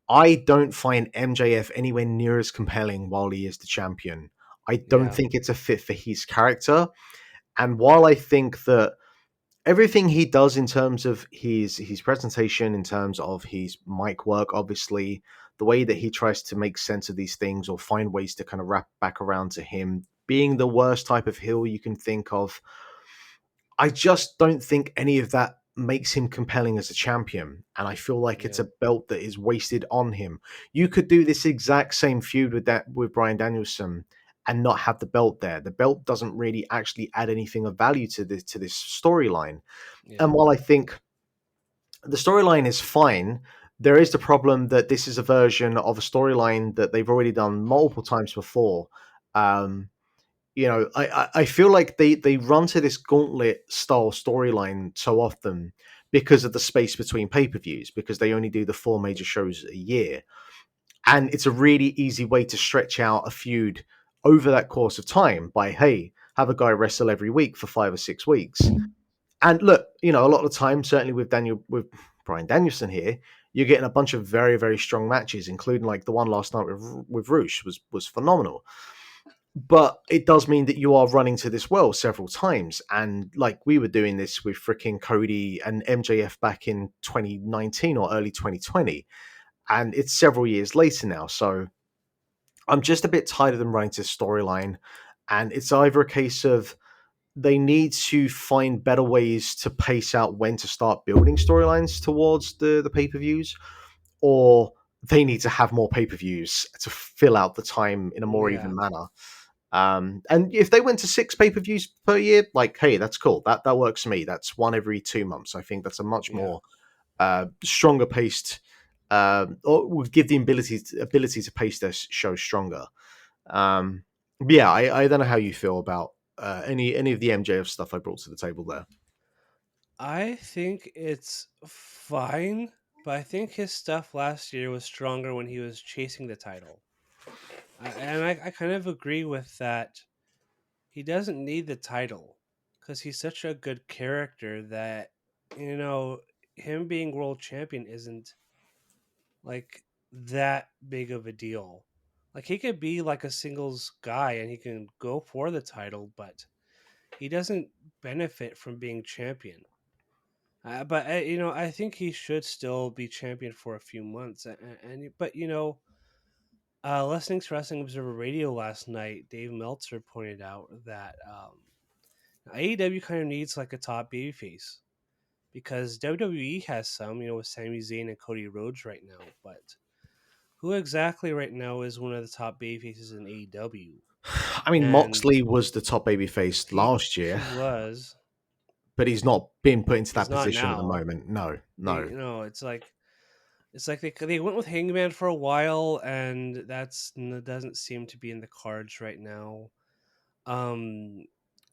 A: I don't find MJF anywhere near as compelling while he is the champion. I don't
B: Yeah,
A: think it's a fit for his character. And while I think that everything he does in terms of his presentation, in terms of his mic work, obviously, the way that he tries to make sense of these things or find ways to kind of wrap back around to him being the worst type of heel you can think of, I just don't think any of that makes him compelling as a champion. And I feel like it's
B: yeah,
A: a belt that is wasted on him. You could do this exact same feud with Bryan Danielson and not have the belt there. The belt doesn't really actually add anything of value to this storyline.
B: yeah,
A: And while I think the storyline is fine, there is the problem that this is a version of a storyline that they've already done multiple times before. Um, I feel like they run to this gauntlet style storyline so often because of the space between pay-per-views, because they only do the 4 major shows a year, and it's a really easy way to stretch out a feud over that course of time by, hey, have a guy wrestle every week for 5 or 6 weeks. And look, a lot of the time, certainly with Bryan Danielson here, you're getting a bunch of very very strong matches, including like the one last night with Roosh was phenomenal. But it does mean that you are running to this well several times. And like we were doing this with freaking Cody and MJF back in 2019 or early 2020. And it's several years later now. So I'm just a bit tired of them running to storyline. And it's either a case of they need to find better ways to pace out when to start building storylines towards the pay-per-views, or they need to have more pay-per-views to fill out the time in a more
B: yeah,
A: even manner. And if they went to 6 pay-per-views per year, like, hey, that's cool. That works for me. That's one every 2 months. I think that's a much
B: yeah.
A: more stronger paced, or would give the ability to pace their show stronger. But yeah, I don't know how you feel about any of the MJF stuff I brought to the table there.
B: I think it's fine, but I think his stuff last year was stronger when he was chasing the title. I kind of agree with that. He doesn't need the title because he's such a good character that, you know, him being world champion isn't like that big of a deal. Like he could be like a singles guy and he can go for the title, but he doesn't benefit from being champion. But I think he should still be champion for a few months. But listening to Wrestling Observer Radio last night, Dave Meltzer pointed out that AEW kind of needs like a top babyface because WWE has some, with Sami Zayn and Cody Rhodes right now. But who exactly right now is one of the top babyfaces in AEW?
A: I mean,
B: And
A: Moxley was the top babyface
B: he
A: last year,
B: he was.
A: but he's not been put into
B: He's
A: that
B: not
A: position at the
B: now.
A: moment. No, no.
B: It's like they went with Hangman for a while, and doesn't seem to be in the cards right now. Um,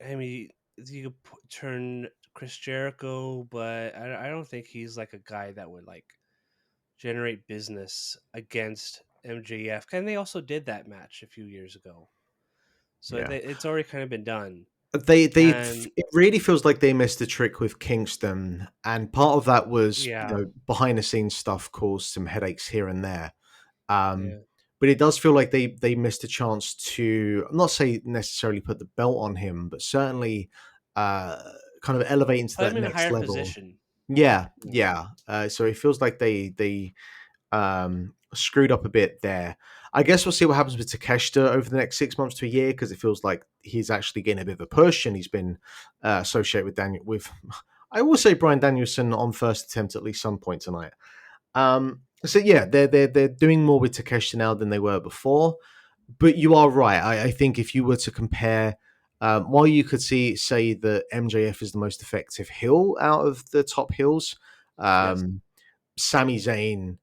B: I mean, you could turn Chris Jericho, but I don't think he's like a guy that would like generate business against MJF. And they also did that match a few years ago, so
A: Yeah.
B: it's already kind of been done. And
A: it really feels like they missed a trick with Kingston, and part of that was,
B: yeah,
A: behind the scenes stuff caused some headaches here and there. Um,
B: yeah.
A: but it does feel like they missed a chance to, I'm not say necessarily put the belt on him, but certainly uh, kind of elevate into
B: Put
A: that
B: him in a
A: next
B: higher
A: level.
B: position.
A: Yeah,
B: Yeah.
A: yeah. So it feels like they screwed up a bit there. I guess we'll see what happens with Takeshita over the next 6 months to a year, because it feels like he's actually getting a bit of a push, and he's been associated with Daniel. With I will say Bryan Danielson on first attempt at least some point tonight. So yeah, they're doing more with Takeshita now than they were before. But you are right. I think if you were to compare, while you could say that MJF is the most effective heel out of the top heels,
B: Yes.
A: um, Sami Zayn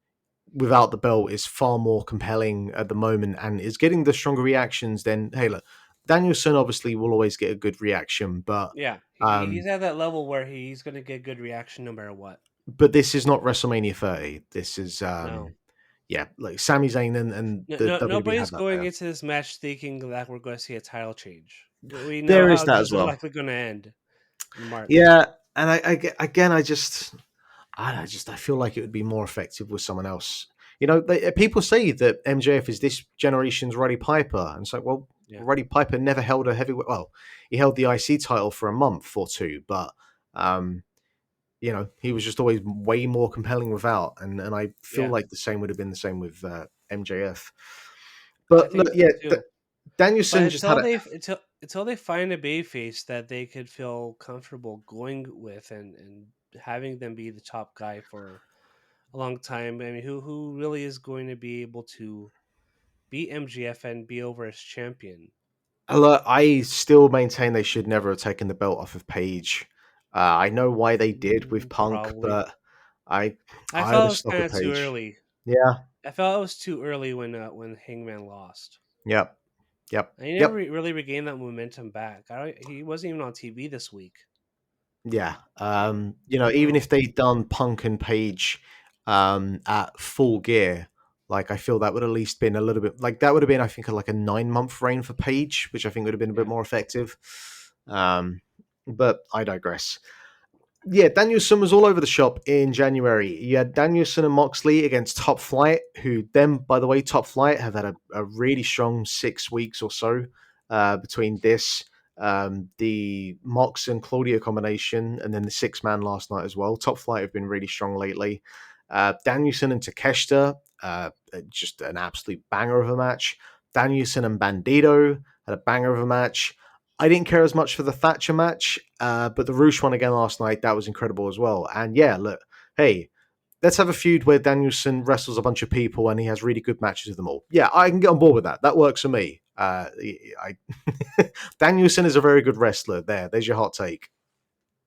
A: without the belt is far more compelling at the moment and is getting the stronger reactions. Then hey, look, Danielson obviously will always get a good reaction,
B: Yeah. He's
A: um,
B: at that level where he's going to get good reaction no matter what.
A: but this is not WrestleMania 30. This is
B: No.
A: yeah, like Sami Zayn and
B: No,
A: the
B: no,
A: WWE
B: nobody's
A: have that
B: going
A: there.
B: into this match thinking that we're going to see a title change. We know
A: There is
B: how
A: that
B: this
A: as
B: is
A: well.
B: likely going to end in March.
A: Yeah, and again, I feel like it would be more effective with someone else. People say that MJF is this generation's Roddy Piper, and it's like, well,
B: Yeah.
A: Roddy Piper never held a heavyweight. Well, he held the IC title for a month or two, but um, he was just always way more compelling without, and I feel
B: Yeah.
A: like the same would have been the same with MJF.
B: I
A: But look,
B: think so
A: yeah,
B: too. But
A: Danielson just had a.
B: until they find a babyface that they could feel comfortable going with and having them be the top guy for a long time. I mean, who really is going to be able to beat MGF and be over as champion?
A: Look, I still maintain they should never have taken the belt off of Page. I know why they did with Punk,
B: Probably.
A: but I
B: I
A: I
B: felt it
A: was
B: was
A: stuck
B: kind
A: with
B: of too
A: Page.
B: early.
A: Yeah.
B: I felt it was too early when Hangman lost.
A: Yep. Yep.
B: And he never
A: Yep.
B: really regained that momentum back. He wasn't even on TV this week.
A: Yeah.
B: I don't
A: Even
B: know.
A: if they'd done Punk and Page at full gear, like I feel that would at least been a little bit like that would have been, I think, like a 9 month reign for Page, which I think would have been a bit
B: Yeah,
A: more effective. Um, but I digress. Yeah, Danielson was all over the shop in January. You had Danielson and Moxley against Top Flight, who then, by the way, Top Flight have had a really strong 6 weeks or so between this, the Mox and Claudio combination, and then the six-man last night as well. Top Flight have been really strong lately. Danielson and Takeshita, just an absolute banger of a match. Danielson and Bandito had a banger of a match. I didn't care as much for the Thatcher match, but the Roosh one again last night, that was incredible as well. And yeah, look, hey, let's have a feud where Danielson wrestles a bunch of people and he has really good matches with them all. Yeah, I can get on board with that. That works for me. Danielson is a very good wrestler. There's your hot take.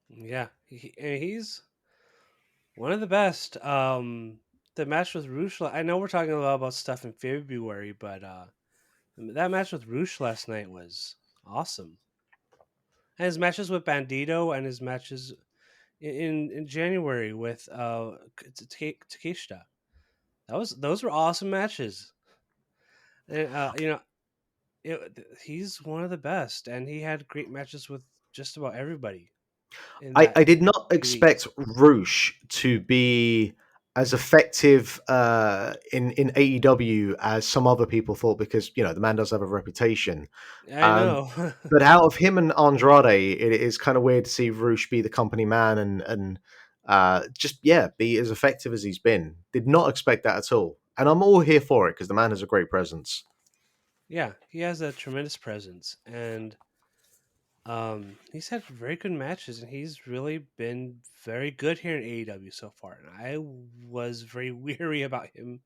B: yeah. And he's one of the best. The match with Roosh. I know we're talking a lot about stuff in February, but that match with Roosh last night was awesome. And his matches with Bandito and his matches in January with Takeshita. Those were awesome matches. And he's one of the best, and he had great matches with just about everybody in that
A: I did not
B: few weeks.
A: expect Roosh to be as effective in AEW as some other people thought, because the man does have a reputation.
B: I
A: Um,
B: know.
A: but out of him and Andrade, it is kind of weird to see Roosh be the company man and just be as effective as he's been. Did not expect that at all, and I'm all here for it because the man has a great presence.
B: Yeah, he has a tremendous presence, and he's had very good matches, and he's really been very good here in AEW so far. And I was very weary about him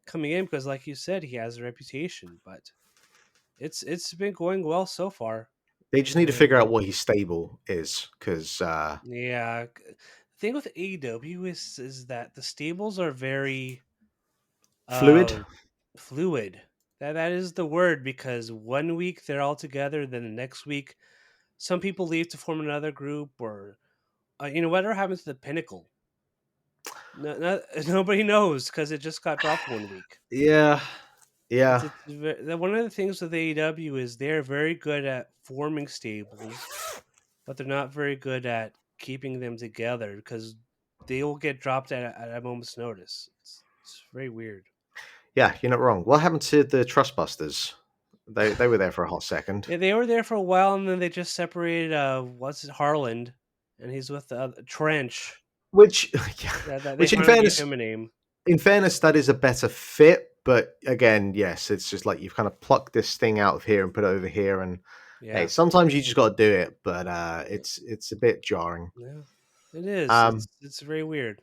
B: coming in because, like you said, he has a reputation, but it's been going well so far.
A: They just need to figure
B: And
A: out what his stable is, because
B: yeah, the thing with AEW is that the stables are very
A: fluid.
B: uh fluid. That is the word, because one week they're all together, then the next week some people leave to form another group, or whatever happens to the Pinnacle. Nobody knows because it just got dropped one week.
A: Yeah, yeah.
B: One of the things with AEW is they're very good at forming stables but they're not very good at keeping them together because they will get dropped at a moment's notice. It's very weird.
A: Yeah, you're not wrong. What happened to the Trustbusters? They were there for a hot second.
B: Yeah, they were there for a while, and then they just separated. What's it, Harland, and he's with the Trench.
A: Which, yeah,
B: That they
A: which
B: finally gave him a name.
A: in fairness, that is a better fit. But again, yes, it's just like you've kind of plucked this thing out of here and put it over here, and hey,
B: Yeah,
A: sometimes you just got to do it. But it's a bit jarring.
B: yeah, it is.
A: Um,
B: It's very weird.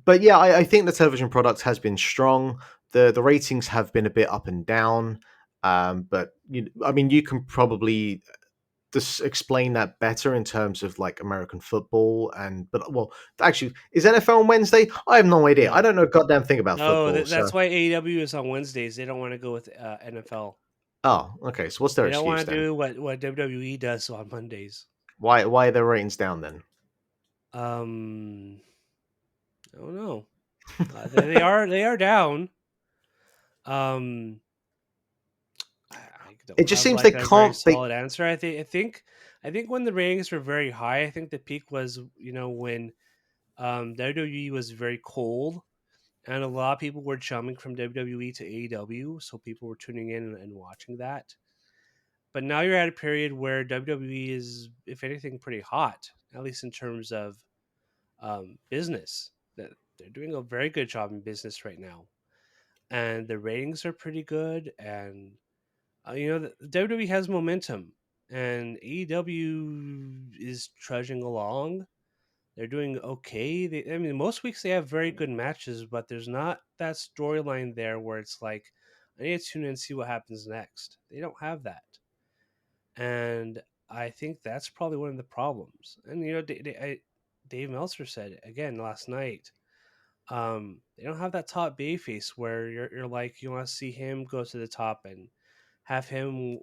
A: but yeah, I think the television product has been strong. The ratings have been a bit up and down. But I mean, you can probably just explain that better in terms of like American football but well, actually, is NFL on Wednesday? I have no idea. I
B: No,
A: don't know a goddamn thing about
B: no,
A: football. So
B: that's why AEW is on Wednesdays. They don't want to go with NFL.
A: oh, okay. So what's their
B: They don't
A: excuse
B: want to
A: then?
B: do what WWE does on Mondays.
A: Why are their ratings down then?
B: Um, I don't know. They are down. Um, I
A: It
B: don't
A: just
B: have
A: seems they
B: like a very
A: can't. They
B: solid answer. I think when the ratings were very high, I think the peak was when WWE was very cold, and a lot of people were jumping from WWE to AEW, so people were tuning in and watching that. But now you're at a period where WWE is, if anything, pretty hot, at least in terms of business. That they're doing a very good job in business right now, and the ratings are pretty good. And the WWE has momentum, and AEW is trudging along. They're doing okay. I mean, most weeks they have very good matches, but there's not that storyline there where it's like, I need to tune in and see what happens next. They don't have that, and I think that's probably one of the problems. And Dave Meltzer said it again last night. They don't have that top bay face where you're like you want to see him go to the top and have him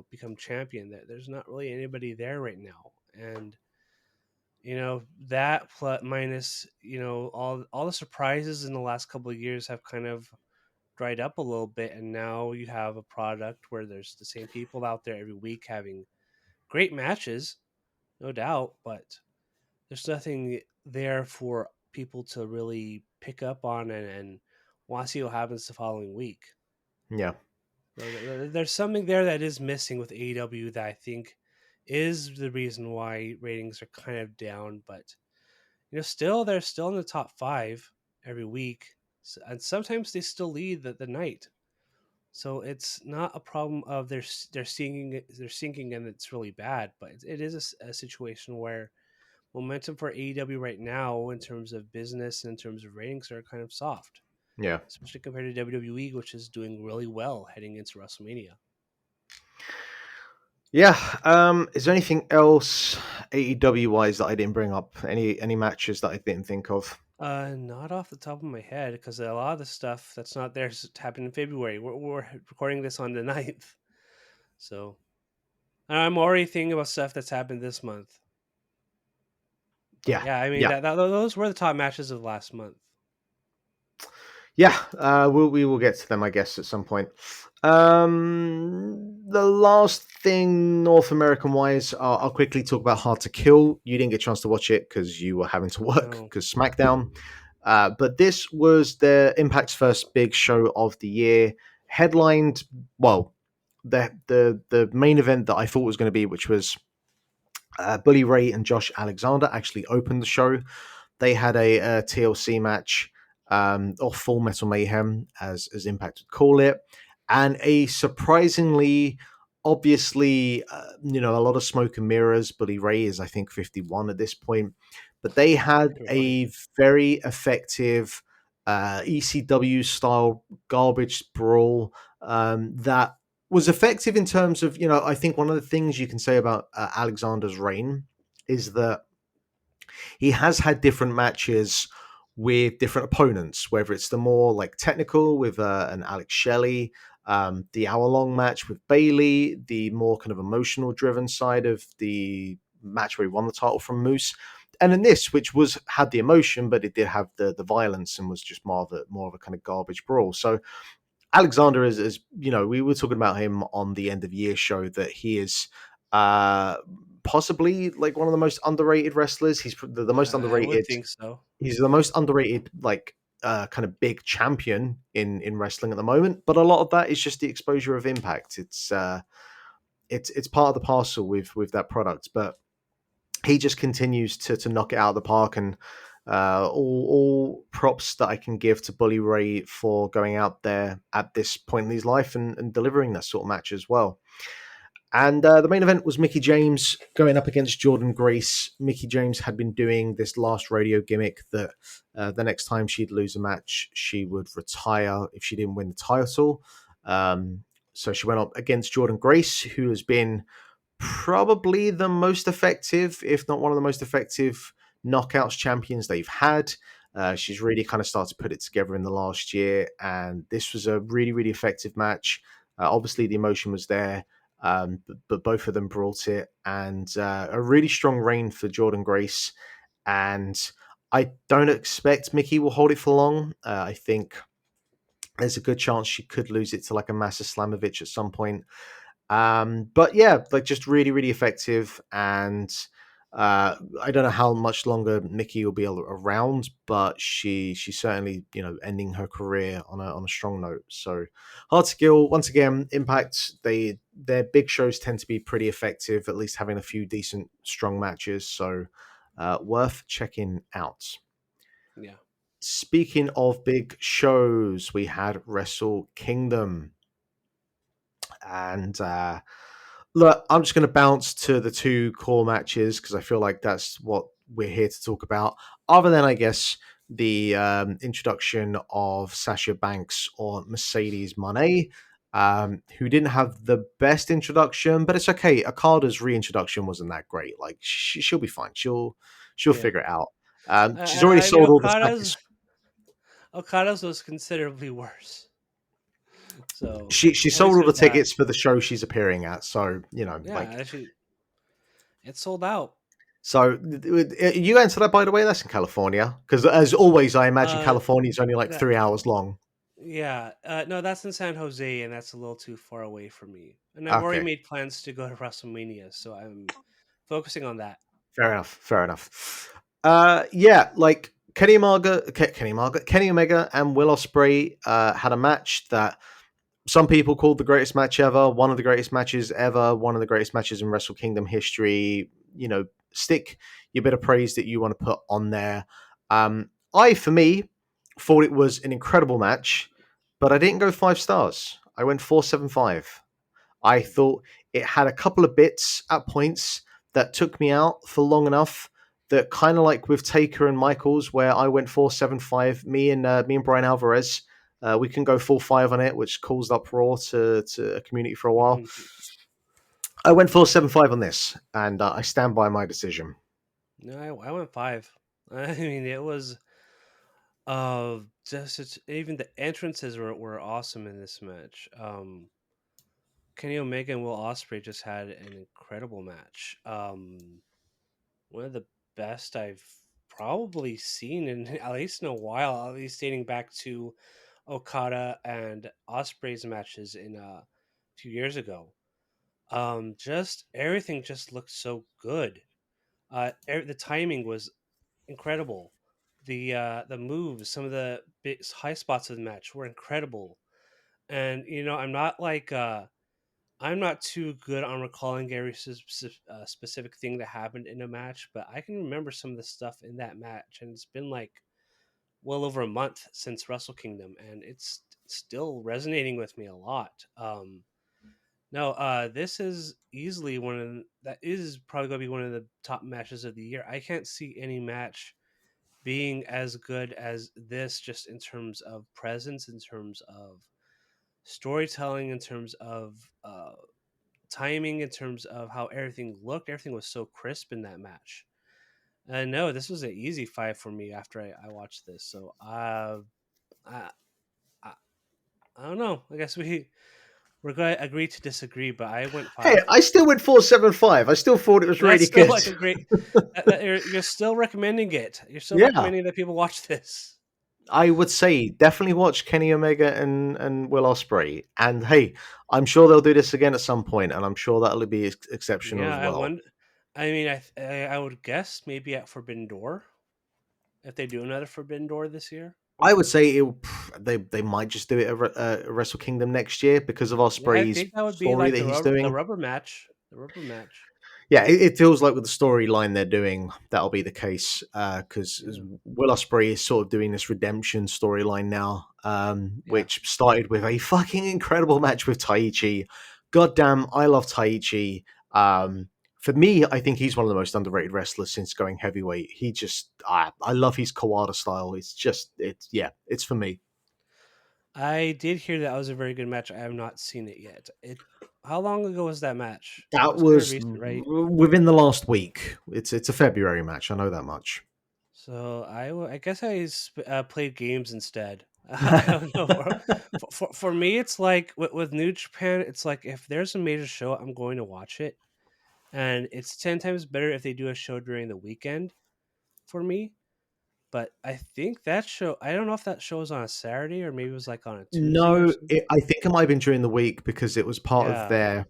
B: become champion. There's not really anybody there right now, and that plus minus all the surprises in the last couple of years have kind of dried up a little bit, and now you have a product where there's the same people out there every week having great matches, no doubt, but there's nothing there for people to really pick up on and want to see what happens the following week.
A: yeah
B: So there's something there that is missing with AEW that I think is the reason why ratings are kind of down. But still they're still in the top five every week, and sometimes they still lead the night. So it's not a problem of they're sinking and it's really bad, but it is a situation where momentum for AEW right now in terms of business and in terms of ratings are kind of soft,
A: yeah
B: especially compared to WWE, which is doing really well heading into WrestleMania.
A: yeah. Is there anything else AEW wise that I didn't bring up? Any matches that I didn't think of?
B: Not off the top of my head because a lot of the stuff that's not there happened in February. We're recording this on the 9th, so I'm already thinking about stuff that's happened this month. But
A: Yeah,
B: yeah, I mean
A: yeah.
B: those were the top matches of last month.
A: Yeah, we will get to them, I guess, at some point. The last thing, North American wise, I'll quickly talk about Hard to Kill. You didn't get a chance to watch it because you were having to work
B: No,
A: because SmackDown. But this was the Impact's first big show of the year, headlined. Well, the main event that I thought was going to be, which was Bully Ray and Josh Alexander, actually opened the show. They had a TLC match, or Full Metal Mayhem, as Impact would call it, and a surprisingly, obviously, a lot of smoke and mirrors. Bully Ray is, I think, 51 at this point, but they had
B: really.
A: a very effective ECW style garbage brawl that was effective in terms of, I think one of the things you can say about Alexander's reign is that he has had different matches with different opponents, whether it's the more like technical with an Alex Shelley, the hour long match with Bailey, the more kind of emotional driven side of the match where he won the title from Moose. And in this, which was had the emotion, but it did have the violence and was just more of a kind of garbage brawl. So Alexander is we were talking about him on the end of year show that he is uh possibly like one of the most underrated wrestlers. He's the most
B: I would
A: underrated.
B: think so.
A: He's the most underrated, like kind of big champion in wrestling at the moment. But a lot of that is just the exposure of Impact. It's part of the parcel with that product. But he just continues to knock it out of the park, and all props that I can give to Bully Ray for going out there at this point in his life and delivering that sort of match as well. And the main event was Mickey James going up against Jordan Grace. Mickey James had been doing this last radio gimmick that the next time she'd lose a match, she would retire if she didn't win the title. So she went up against Jordan Grace, who has been probably the most effective, if not one of the most effective knockouts champions they've had. She's really kind of started to put it together in the last year, and this was a really, really effective match. Obviously, the emotion was there, but both of them brought it, and a really strong reign for Jordan Grace. And I don't expect Mickey will hold it for long. I think there's a good chance she could lose it to like a Masa Slamovich at some point. But yeah, like just really, really effective. And I don't know how much longer Mickey will be around, but she's certainly ending her career on a strong note. So Hard Skill once again, Impact. Their big shows tend to be pretty effective, at least having a few decent strong matches. So worth checking out.
B: Yeah.
A: Speaking of big shows, we had Wrestle Kingdom. And look, I'm just going to bounce to the two core matches because I feel like that's what we're here to talk about. Other than, I guess, the introduction of Sasha Banks or Mercedes Moné, who didn't have the best introduction, but it's okay. Okada's reintroduction wasn't that great. Like she'll be fine. She'll
B: Yeah.
A: figure it out. She's already
B: I mean,
A: sold all the package.
B: Okada's was considerably worse. So
A: She
B: at least
A: sold all the
B: there's that.
A: tickets for the show she's appearing at. So
B: Yeah,
A: like
B: actually, it's sold out.
A: so you answer that, by the way. That's in California, because as always, I imagine
B: Uh,
A: California is only like
B: that
A: 3 hours long.
B: yeah. No, that's in San Jose, and that's a little too far away for me. And I've already
A: Okay,
B: made plans to go to WrestleMania, so I'm focusing on that.
A: fair enough. Fair enough. Yeah, like Kenny Omega, and Will Ospreay had a match that some people called the greatest match ever, one of the greatest matches ever, one of the greatest matches in Wrestle Kingdom history. Stick your bit of praise that you want to put on there. For me, thought it was an incredible match, but I didn't go 5 stars. I went 4.75. I thought it had a couple of bits at points that took me out for long enough. That kind of like with Taker and Michaels, where I went 4.75. Me and Brian Alvarez, we can go full 5 on it, which caused uproar to a community for a while. I went 4.75 on this, and I stand by my decision.
B: No, I went 5. I mean, it was even the entrances were awesome in this match. Kenny Omega and Will Ospreay just had an incredible match. One of the best I've probably seen in at least in a while, at least dating back to Okada and Ospreay's matches in a few years ago. Just everything just looked so good. The timing was incredible. The moves, some of the big high spots of the match were incredible. And I'm not too good on recalling every specific thing that happened in a match, but I can remember some of the stuff in that match, and it's been like well over a month since Wrestle Kingdom, and it's still resonating with me a lot. No, this is easily that is probably going to be one of the top matches of the year. I can't see any match being as good as this, just in terms of presence, in terms of storytelling, in terms of timing, in terms of how everything looked. Everything was so crisp in that match. No, this was an easy 5 for me after I watched this. So I, I I don't know. I guess we're going to agree to disagree, but I went
A: Hey,
B: 5.
A: I still went 4.75. I still thought it was
B: That's
A: really
B: still
A: good.
B: like a great. You're still recommending it. You're still
A: Yeah,
B: recommending that people watch this.
A: I would say definitely watch Kenny Omega and Will Ospreay. And hey, I'm sure they'll do this again at some point, and I'm sure that'll be exceptional
B: Yeah,
A: as well.
B: I mean, I would guess maybe at Forbidden Door if they do another Forbidden Door this year.
A: I would say they might just do it at Wrestle Kingdom next year because of
B: Yeah, I
A: Ospreay's
B: think that would be
A: story
B: like
A: that he's
B: the
A: doing.
B: rubber match. The rubber match.
A: Yeah, it feels like with the storyline they're doing, that'll be the case. Because
B: Yeah.
A: Will Ospreay is sort of doing this redemption storyline now,
B: Yeah.
A: which started with a fucking incredible match with Taichi. Goddamn, I love Taichi. For me, I think he's one of the most underrated wrestlers since going heavyweight. He just, I love his Kawada style. It's for me.
B: I did hear that was a very good match. I have not seen it yet. How long ago was that match? It
A: That
B: was kind of
A: was
B: recent, right?
A: within the last week. It's a February match. I know that much.
B: So I guess played games instead. I don't know. For me, it's like with New Japan, it's like if there's a major show, I'm going to watch it, and it's 10 times better if they do a show during the weekend for me. But I think that show, I don't know if that show was on a Saturday or maybe it was like on a Tuesday or
A: No,
B: something.
A: I think it might have been during the week because it was part of
B: Yeah,
A: their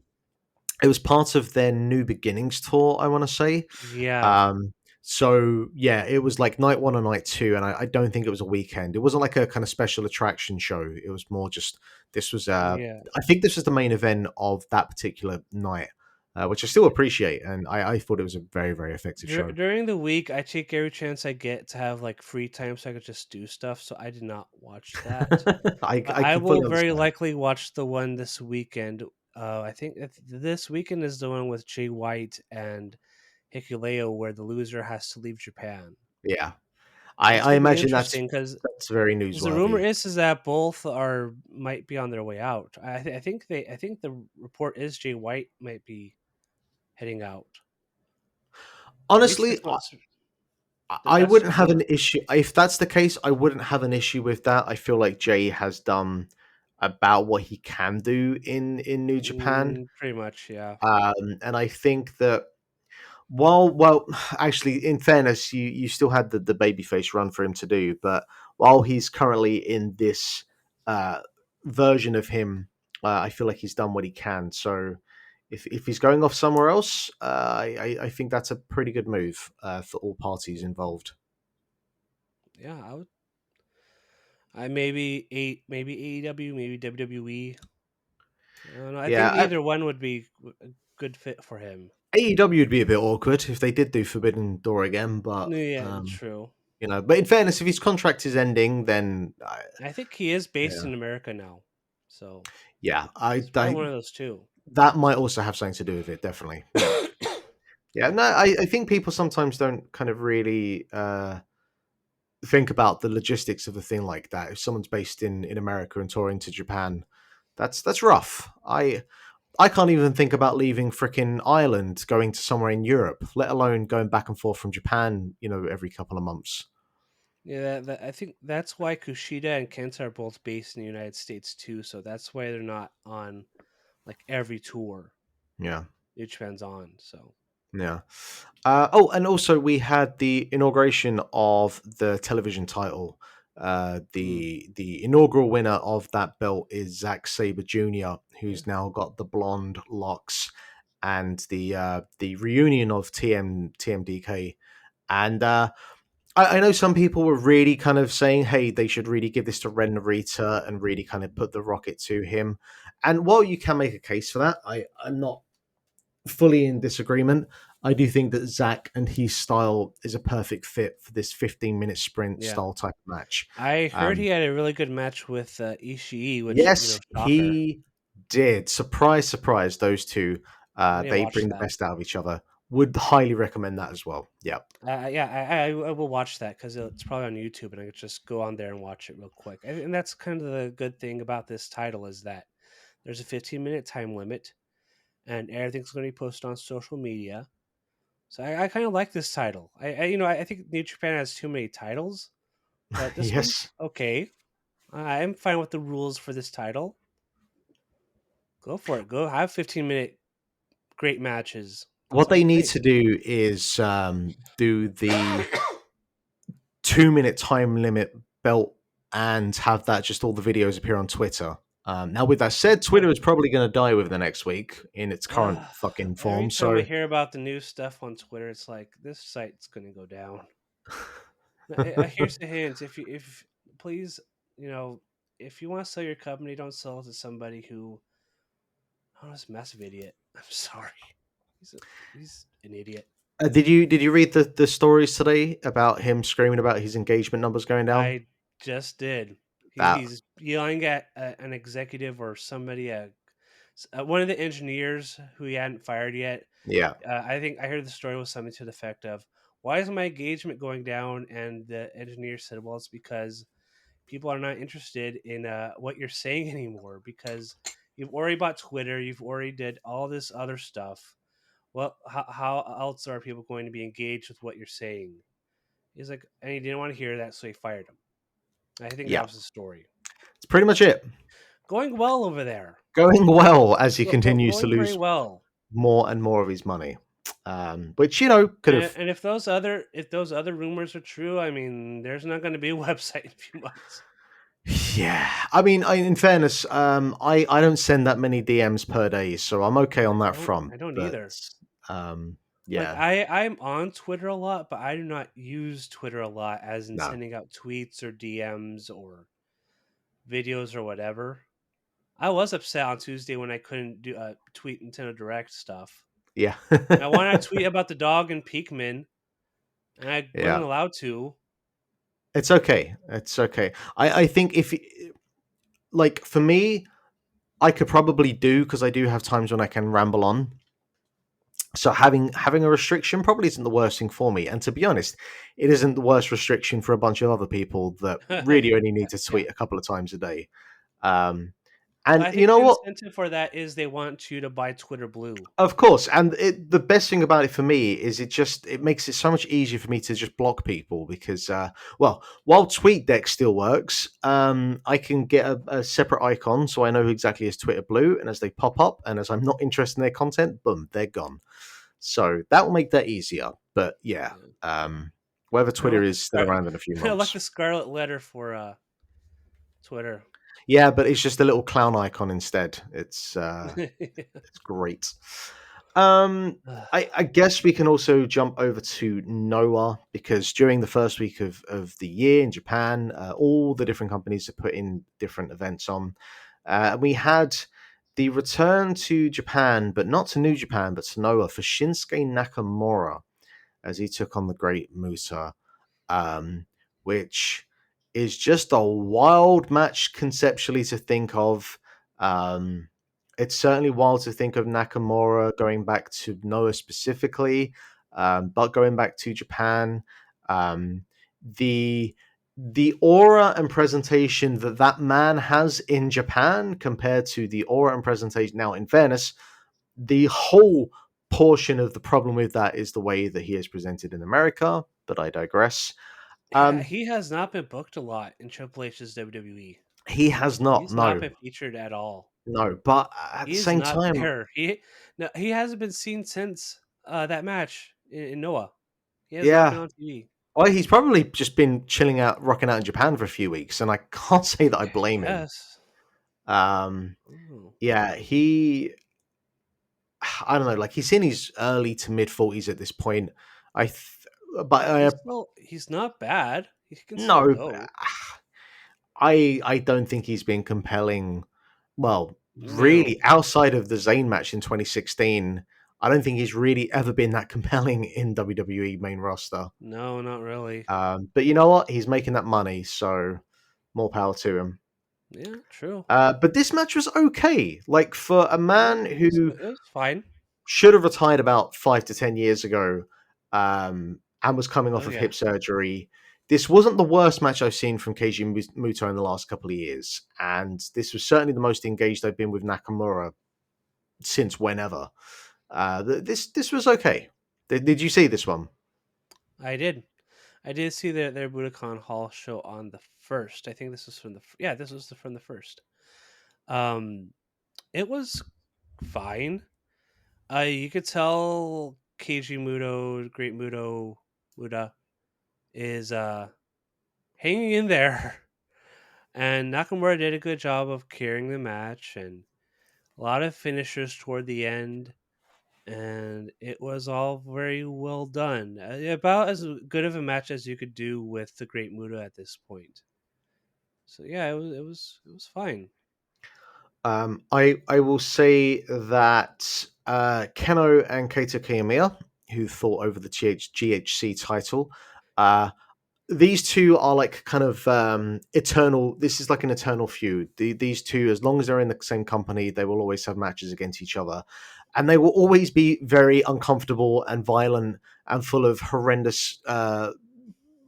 A: New Beginnings tour. I want to say.
B: yeah,
A: Um, so yeah, it was like night one and night two, and I don't think it was a weekend. It wasn't like a kind of special attraction show. It was more just this was.
B: yeah.
A: I think this was the main event of that particular night, which I still appreciate, and I thought it was a very very effective show.
B: During the week, I take every chance I get to have like free time so I could just do stuff. So I did not watch that. But
A: I
B: I
A: can
B: will
A: fully
B: very
A: understand.
B: likely watch the one this weekend. I think this weekend is the one with Jay White and Hikuleo, where the loser has to leave Japan.
A: Yeah,
B: That's
A: I
B: going to be
A: imagine
B: interesting because
A: that's very
B: the rumor
A: newsworthy.
B: is that both are might be on their way out. I think the report is Jay White might be heading out. At least
A: Honestly,
B: that's what
A: I
B: that's
A: wouldn't
B: the
A: have an
B: rumor.
A: issue if that's the case. I wouldn't have an issue with that. I feel like Jay has done about what he can do in New Japan,
B: Pretty much, yeah.
A: and I think that well, actually, in fairness, you still had the babyface run for him to do, but while he's currently in this uh, version of him, I feel like he's done what he can. So. If he's going off somewhere else, I think that's a pretty good move for all parties involved.
B: Yeah, I maybe AEW, maybe WWE. I don't know. I think
A: Yeah,
B: either one would be a good fit for him.
A: AEW would be a bit awkward if they did do Forbidden Door again, but
B: Yeah, true.
A: but in fairness, if his contract is ending, then
B: I think he is based
A: yeah,
B: in America now, so
A: yeah,
B: it's probably one of those two.
A: that might also have something to do with it. Definitely, yeah, yeah.
B: Yeah,
A: No, I think people sometimes don't kind of really think about the logistics of a thing like that. If someone's based in America and touring to Japan, that's rough. I can't even think about leaving frickin' Ireland, going to somewhere in Europe, let alone going back and forth from Japan, every couple of months.
B: yeah. I think that's why Kushida and Kenta are both based in the United States too. So that's why they're not on like every tour
A: Yeah.
B: New Japan's on. So
A: Yeah. Oh, and also we had the inauguration of the television title.
B: mm,
A: The inaugural winner of that belt is Zack Saber Jr.,
B: yeah,
A: who's now got the blonde locks, and the reunion of TMDK. And I know some people were really kind of saying, hey, they should really give this to Ren Narita and really kind of put the rocket to him. And while you can make a case for that, I'm not fully in disagreement. I do think that Zach and his style is a perfect fit for this 15-minute sprint
B: yeah.
A: style type of match.
B: I heard he
A: Um,
B: had a really good match with Ishii, which
A: yes,
B: shocker.
A: he did. Surprise, surprise, those two,
B: I didn't
A: they
B: watch
A: bring the
B: that.
A: best out of each other. Would highly recommend that as well. Yeah.
B: Yeah, I will watch that because it's probably on YouTube, and I could just go on there and watch it real quick. And that's kind of the good thing about this title is that there's a 15-minute time limit, and everything's going to be posted on social media. So I kind of like this title. I think New Japan has too many titles, but this one's
A: Yes.
B: okay. I'm fine with the rules for this title. Go for it. Go have 15-minute great matches. That
A: What
B: sounds
A: they need
B: great.
A: to do is do the 2-minute time limit belt and have that just all the videos appear on Twitter. Now, with that said,
B: Uh,
A: Twitter is probably going to die within the next week in its current
B: uh,
A: fucking
B: every
A: form.
B: time I
A: So,
B: hear about the new stuff on Twitter, it's like this site's gonna go down. Here's the hint: if please, you know, if you want to sell your company, don't sell it to somebody who, oh, this massive idiot. I'm sorry, he's a, he's an idiot.
A: did you read the stories today about him screaming about his engagement numbers going down?
B: I just did.
A: That
B: He's yelling at an executive or somebody, one of the engineers who he hadn't fired yet.
A: yeah
B: I think I heard the story was something to the effect of, "Why is my engagement going down?" And the engineer said, "Well, it's because people are not interested in what you're saying anymore because you've already bought Twitter, you've already did all this other stuff. Well, how else are people going to be engaged with what you're saying?" He's like, and he didn't want to hear that, so he fired him. I think that
A: yeah.
B: was the story.
A: It's pretty much it.
B: Going well over there.
A: Going well as he continues to
B: Going very
A: lose
B: well.
A: more and more of his money, which could have.
B: And if those other rumors are true, I mean, there's not going to be a website in a few months.
A: Yeah, I mean, in fairness, I don't send that many DMs per day, so I'm okay on that front.
B: I don't
A: But
B: either.
A: um,
B: Like
A: yeah,
B: I'm on Twitter a lot, but I do not use Twitter a lot, as in
A: no,
B: sending out tweets or DMs or videos or whatever. I was upset on Tuesday when I couldn't do tweet Nintendo Direct stuff.
A: yeah,
B: I wanted to tweet about the dog and Pikmin, and I
A: yeah.
B: wasn't allowed to.
A: It's okay. It's okay. I think if like for me, I could probably do because I do have times when I can ramble on. So having a restriction probably isn't the worst thing for me. And to be honest, it isn't the worst restriction for a bunch of other people that really only need to
B: Yeah.
A: tweet a couple of times a day. Um, and
B: I
A: you
B: think
A: know
B: the
A: what?
B: incentive for that is they want you to buy Twitter Blue.
A: Of course, and the best thing about it for me is it makes it so much easier for me to just block people because well, while TweetDeck still works, I can get a separate icon so I know exactly as Twitter Blue, and as they pop up, and as I'm not interested in their content, boom, they're gone. So that will make that easier. But yeah,
B: Yeah.
A: whether
B: Kind of
A: Twitter
B: like
A: is still around in a few
B: kind of like
A: months,
B: the Scarlet Letter for Twitter.
A: yeah, but it's just a little clown icon instead. It's great. Um, I guess we can also jump over to Noah because during the first week of the year in Japan, all the different companies have put in different events on. We had the return to Japan, but not to New Japan, but to Noah for Shinsuke Nakamura as he took on the Great Muta, um, which is just a wild match conceptually to think of. Um, it's certainly wild to think of Nakamura going back to Noah specifically, but going back to Japan, um, the the aura and presentation that that man has in Japan compared to the aura and presentation. Now, in fairness, the whole portion of the problem with that is the way that he is presented in America, but I digress.
B: Yeah,
A: Um,
B: he has not been booked a lot in Triple H's WWE.
A: he has not,
B: He's not
A: no,
B: been featured at all.
A: no, but at the
B: He is
A: same
B: not
A: time,
B: there. He hasn't been seen since that match in Noah. He has not been
A: yeah,
B: on TV.
A: well, he's probably just been chilling out, rocking out in Japan for a few weeks, and I can't say that I blame him.
B: Yes.
A: Um,
B: Oh.
A: yeah, I don't know, like he's in his early to mid 40s at this point. I, th- but
B: He's not bad. He can still
A: no,
B: go.
A: I don't think he's been compelling. Well,
B: No.
A: really, outside of the Zayn match in 2016, I don't think he's really ever been that compelling in WWE main roster.
B: No, not really.
A: But you know what? He's making that money, so more power to him.
B: Yeah, true.
A: But this match was okay. Like for a
B: Yeah,
A: man who
B: it was fine.
A: should have retired about 5 to 10 years ago, and was coming
B: Oh
A: off of
B: yeah.
A: hip surgery. This wasn't the worst match I've seen from Keiji Muto in the last couple of years, and this was certainly the most engaged I've been with Nakamura since whenever. This was okay. Did you see this one?
B: I did. I did see their Budokan Hall show on the first. I think this was from the yeah, this was from the first. Um, it was fine. You could tell Keiji Muto, Great Muda is hanging in there. And Nakamura did a good job of carrying the match, and a lot of finishers toward the end, and it was all very well done. About as good of a match as you could do with the Great Muta at this point. So yeah, it was fine.
A: I will say that Keno and Keita Kiyomiya, who fought over the GHC title, uh, these two are like kind of eternal. This is like an eternal feud. These two, as long as they're in the same company, they will always have matches against each other, and they will always be very uncomfortable and violent and full of horrendous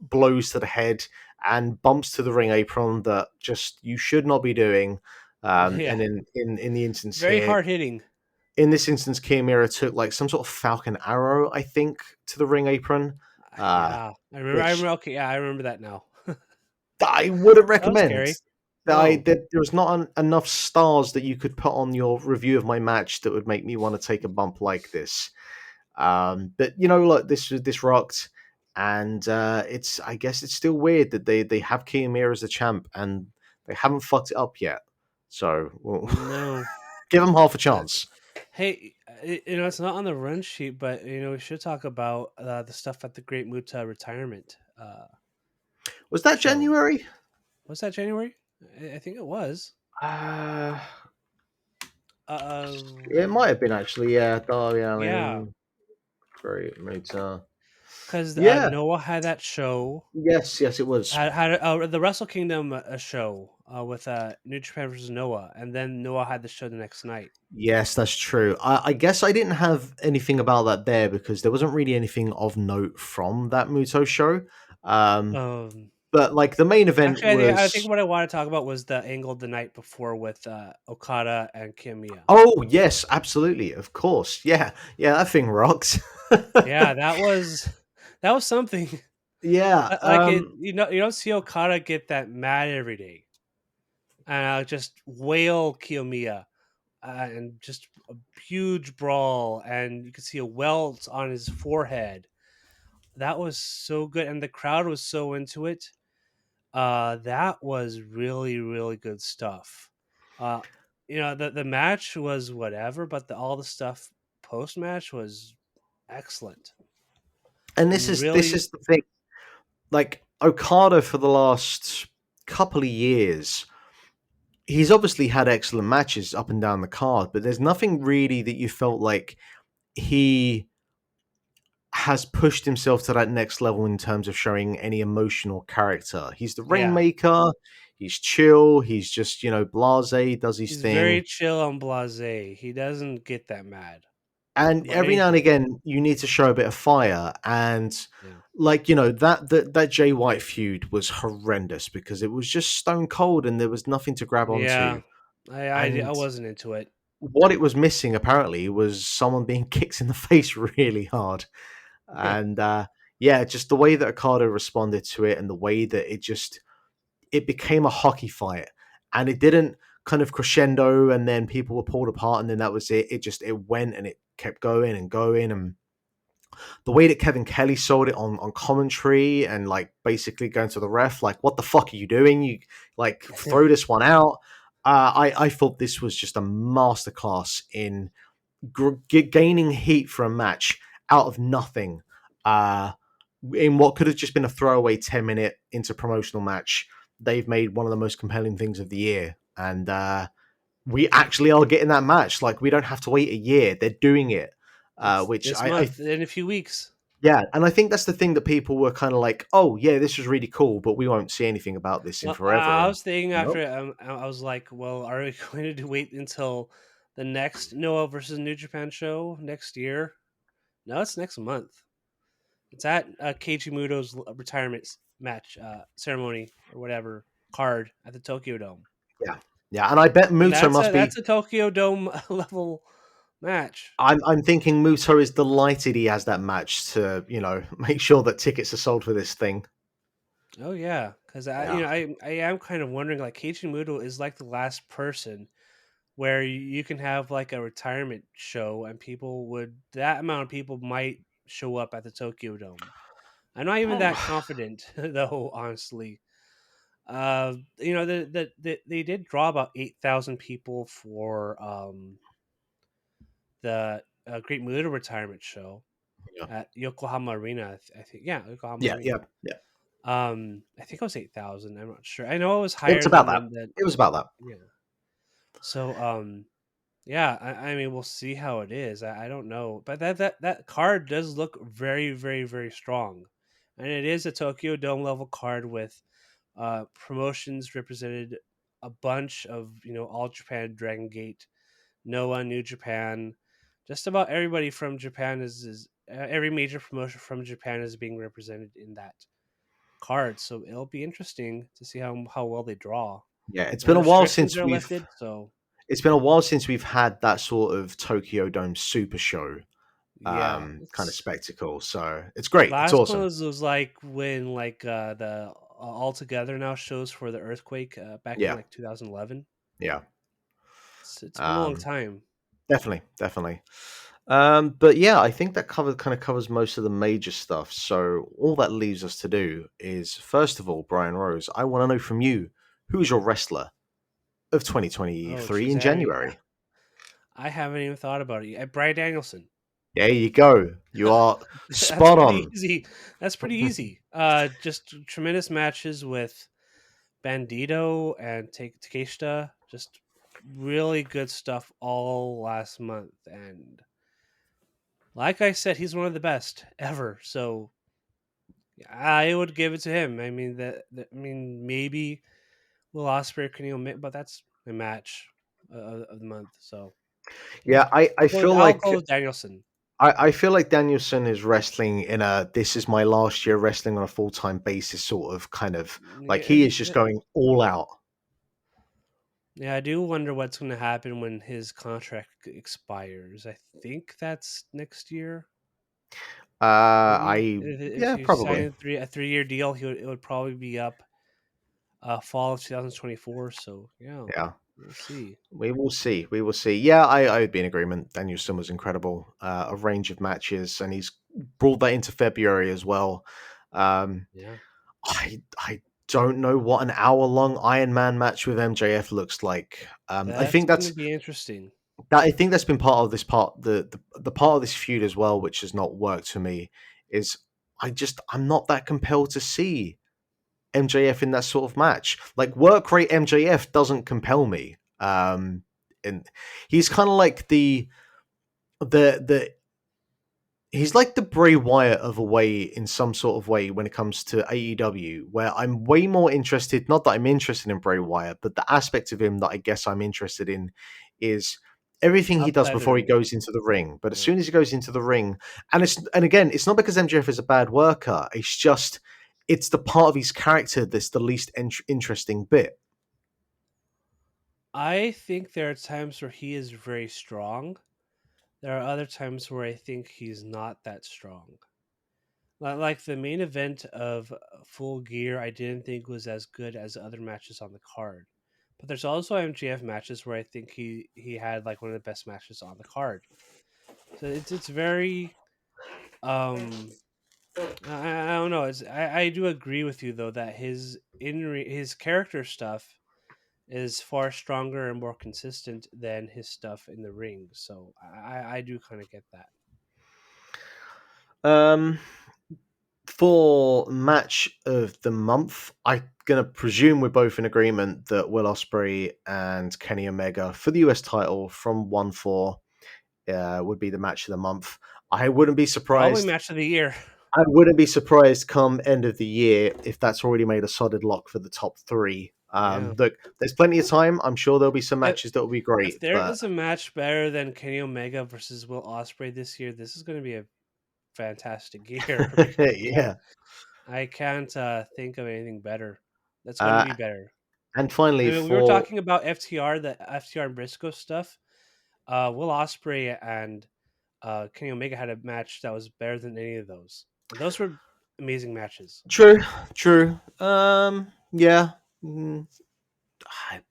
A: blows to the head and bumps to the ring apron that just you should not be doing.
B: Yeah,
A: And in the instance
B: very
A: here,
B: hard hitting.
A: in this instance, Kiyomiya took like some sort of falcon arrow, I think, to the ring apron, uh,
B: Yeah, I remember. I
A: which
B: remember. Okay, yeah, I remember that now.
A: I wouldn't
B: That was
A: recommend.
B: scary. No,
A: There was not enough stars that you could put on your review of my match that would make me want to take a bump like this. But you know, look, this rocked, and it's I guess it's still weird that they have Kiyomiya as the champ and they haven't fucked it up yet. So we'll
B: no.
A: give them half a
B: Uh,
A: chance.
B: Hey, it's not on the run sheet, but we should talk about the stuff at the Great Muta retirement
A: Was that
B: show.
A: January?
B: Was that January? I think it was.
A: Uh,
B: Uh,
A: it might have been actually. Yeah, Darby
B: yeah,
A: Allin, Great Muta.
B: because
A: Yeah.
B: Noah had that show.
A: Yes. Yes, it was.
B: Had the Wrestle Kingdom show with New Japan versus Noah, and then Noah had the show the next night.
A: Yes, that's true. I guess I didn't have anything about that there because there wasn't really anything of note from that Muto show. Um,
B: Um,
A: but like the main event
B: Actually, I think
A: was.
B: what I want to talk about was the angle the night before with Okada and Kiyomiya.
A: Oh yes, absolutely, of course. Yeah, yeah, that thing rocks.
B: Yeah, that was something.
A: Yeah.
B: Like you don't see Okada get that mad every day, and just wail Kiyomiya, and just a huge brawl, and you could see a welt on his forehead. That was so good, and the crowd was so into it. That was really really good stuff. Uh, the match was whatever, but all the stuff post match was excellent
A: And
B: and
A: this
B: really,
A: is the thing. Like Okada for the last couple of years, he's obviously had excellent matches up and down the card, but there's nothing really that you felt like he has pushed himself to that next level in terms of showing any emotional character. He's the
B: yeah.
A: rainmaker. He's chill. He's just blase. Does his
B: He's very
A: thing.
B: chill and blasé. He doesn't get that mad
A: And
B: about
A: every now and
B: anything.
A: again, you need to show a bit of fire. And
B: Yeah.
A: like that Jay White feud was horrendous because it was just stone cold and there was nothing to grab
B: Yeah.
A: onto.
B: I
A: And
B: wasn't into it.
A: what it was missing apparently was someone being kicked in the face really hard.
B: Yeah.
A: And yeah, just the way that Okada responded to it and the way that it became a hockey fight and it didn't kind of crescendo and then people were pulled apart and then that was it. It went and it kept going and going, and the way that Kevin Kelly sold it on commentary and like basically going to the ref like, what the fuck are you doing? You like throw this one out. I thought this was just a masterclass in gaining heat for a match out of nothing. Uh, in what could have just been a throwaway 10-minute interpromotional match, they've made one of the most compelling things of the year. And we actually are getting that match. Like, we don't have to wait a year. They're doing it.
B: It's
A: Which
B: this month in a few weeks.
A: yeah. And I think that's the thing that people were kind of like, oh, yeah, this was really cool, but we won't see anything about this in
B: Well,
A: forever.
B: I
A: And
B: was thinking
A: nope.
B: after I was like, well, are we going to wait until the next Noah versus New Japan show next year? No, it's next month. It's at Keiji Muto's retirement match ceremony or whatever card at the Tokyo Dome.
A: Yeah. Yeah. And I bet
B: And
A: Muto
B: that's
A: must
B: a
A: be.
B: that's a Tokyo Dome level match.
A: I'm thinking Muto is delighted he has that match to, make sure that tickets are sold for this thing.
B: Oh yeah, because I
A: Yeah.
B: I am kind of wondering like Keiji Muto is like the last person where you can have like a retirement show and people would that amount of people might show up at the Tokyo Dome. I'm not even that confident though, honestly. They did draw about 8,000 people for the Great Muta retirement show
A: Yeah,
B: at Yokohama Arena. I think, yeah, Yokohama
A: yeah,
B: Arena.
A: yeah, yeah.
B: I think it was 8,000. I'm not sure. I know it was
A: It was
B: higher
A: about
B: than
A: that.
B: the
A: It was about that.
B: yeah. So yeah, I mean we'll see how it is. I don't know, but that card does look very very very strong, and it is a Tokyo Dome level card with promotions represented, a bunch of All Japan, Dragon Gate, Noah, New Japan, just about everybody from Japan is every major promotion from Japan is being represented in that card. So it'll be interesting to see how well they draw.
A: Yeah, it's
B: And
A: been a while
B: restrictions
A: since
B: are
A: we've
B: lifted, so
A: it's been a while since we've had that sort of Tokyo Dome super show
B: yeah,
A: kind of
B: it's
A: spectacle. So it's great. It's
B: last one
A: awesome.
B: was like when the all together now shows for the earthquake back in
A: Yeah,
B: like 2011.
A: yeah.
B: It's been a long
A: Um,
B: time.
A: definitely, definitely. But yeah, I think that kind of covers most of the major stuff. So all that leaves us to do is, first of all, Brian Rose, I want to know from you, who's your wrestler of
B: Oh,
A: 2023
B: jeez,
A: in January?
B: I haven't even thought about it yet. Bryan Danielson.
A: There you go. You are
B: That's
A: spot
B: pretty
A: on.
B: easy. That's pretty easy. Just tremendous matches with Bandito and Takeshita. Just really good stuff all last month. And like I said, he's one of the best ever. So I would give it to him. I mean I mean maybe Will Ospreay or Kenny Omega, but that's a match of the month. So yeah,
A: Yeah, I feel
B: I'll
A: like
B: go with Danielson.
A: I feel like Danielson is wrestling in a this is my last year wrestling on a full time basis sort of kind of like he is just
B: Yeah,
A: going all out.
B: yeah, I do wonder what's going to happen when his contract expires. I think that's next year. Maybe
A: I
B: if
A: yeah,
B: he
A: probably.
B: signed a 3 year deal, it would probably be up fall of 2024. So yeah,
A: Yeah.
B: we'll see.
A: We will see. We will see. Yeah, I would be in agreement. Danielson was incredible. A range of matches, and he's brought that into February as well. Um,
B: Yeah,
A: I don't know what an hour long Iron Man match with MJF looks like. I
B: that's
A: think
B: going to
A: that's
B: be interesting.
A: I think that's been part of this part the part of this feud as well, which has not worked for me. Is I'm not that compelled to see MJF in that sort of match. Like work rate MJF doesn't compel me. And he's kind of like the he's like the Bray Wyatt of a way in some sort of way when it comes to AEW, where I'm way more interested. Not that I'm interested in Bray Wyatt, but the aspect of him that I guess I'm interested in is everything he does
B: Outside the
A: before he
B: ring.
A: goes into the ring. But as
B: Yeah.
A: soon as he goes into the ring, and again, it's not because MJF is a bad worker. It's just it's the part of his character that's the least interesting bit.
B: I think there are times where he is very strong. There are other times where I think he's not that strong. Like the main event of Full Gear, I didn't think was as good as other matches on the card. But there's also MGF matches where I think he had like one of the best matches on the card. So it's very um I don't know. I do agree with you though that his character stuff is far stronger and more consistent than his stuff in the ring. So I do kind of get that.
A: Um, for match of the month, I'm gonna presume we're both in agreement that Will Ospreay and Kenny Omega for the US title from 1-4 would be the match of the month. I wouldn't be
B: Probably
A: surprised.
B: match of the year.
A: I wouldn't be surprised come end of the year if that's already made a solid lock for the top three.
B: Yeah.
A: Look, there's plenty of time. I'm sure there'll be some
B: If,
A: matches that will be
B: if
A: great,
B: there
A: but
B: is a match better than Kenny Omega versus Will Ospreay this year, this is going to be a fantastic year because
A: yeah.
B: I can't think of anything better. That's going to
A: Uh,
B: be better.
A: and
B: I
A: finally,
B: mean, we were
A: for
B: talking about the FTR and Briscoe stuff. Will Ospreay and Kenny Omega had a match that was better than any of those. And those were amazing matches.
A: true, true. Yeah.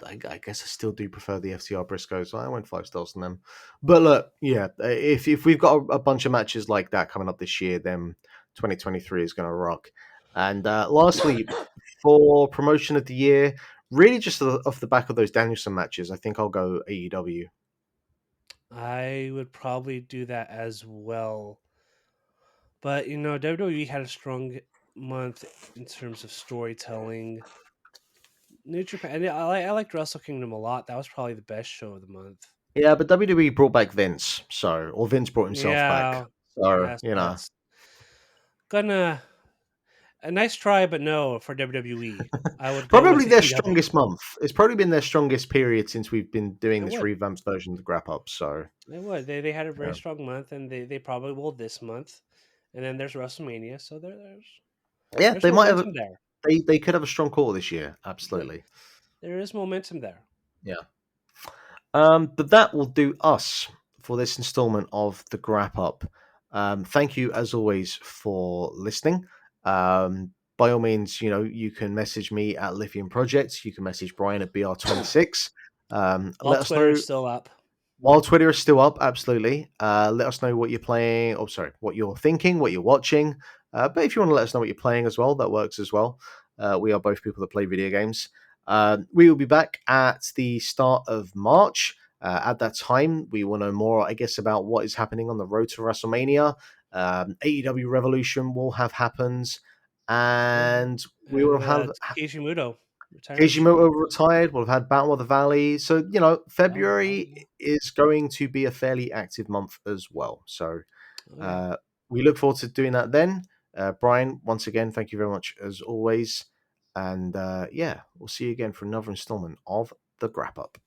A: I guess I still do prefer the FTR Briscoes. So I went 5 stars on them. But look, yeah, if we've got a bunch of matches like that coming up this year, then 2023 is going to rock. And lastly, For promotion of the year, really just off the back of those Danielson matches, I think I'll go AEW.
B: I would probably do that as well. But WWE had a strong month in terms of storytelling. New Japan, and I liked Wrestle Kingdom a lot. That was probably the best show of the month.
A: Yeah, but WWE brought back Vince, or Vince brought himself back.
B: Yeah,
A: So,
B: yes, that's gonna a nice try, but no for WWE. I would go
A: probably
B: with
A: their
B: AEW.
A: strongest month. It's probably been their strongest period since we've been doing
B: It
A: this
B: would.
A: revamped version of the Grap Up. So,
B: It would. They had a very
A: yeah.
B: strong month, and they probably will this month. And then there's WrestleMania, so
A: Yeah,
B: there's
A: they might have.
B: momentum there.
A: They could have a strong call this year.
B: There,
A: Absolutely.
B: there is momentum there.
A: Yeah. But that will do us for this installment of the Grap Up. Thank you, as always, for listening. By all means, you can message me at Lithium Project. You can message Brian at BR26.
B: While
A: Let us
B: Twitter is
A: know
B: still up.
A: while Twitter is still up. Absolutely. Let us know what you're playing. Oh, sorry, what you're thinking, what you're watching. But if you want to let us know what you're playing as well, that works as well. We are both people that play video games. We will be back at the start of March. At that time, we will know more, I guess, about what is happening on the road to WrestleMania. AEW Revolution will have happened,
B: Yeah.
A: and we will
B: And
A: have
B: Keiji Muto returns.
A: Kishimoto retired. We'll have had Battle of the Valley. So,
B: Battle of the Valley, yeah.
A: February is going to be a fairly active month as well. So,
B: Oh yeah.
A: uh, we look forward to doing that then. Brian, once again, thank you very much as always. And yeah, we'll see you again for another installment of The Grap Up.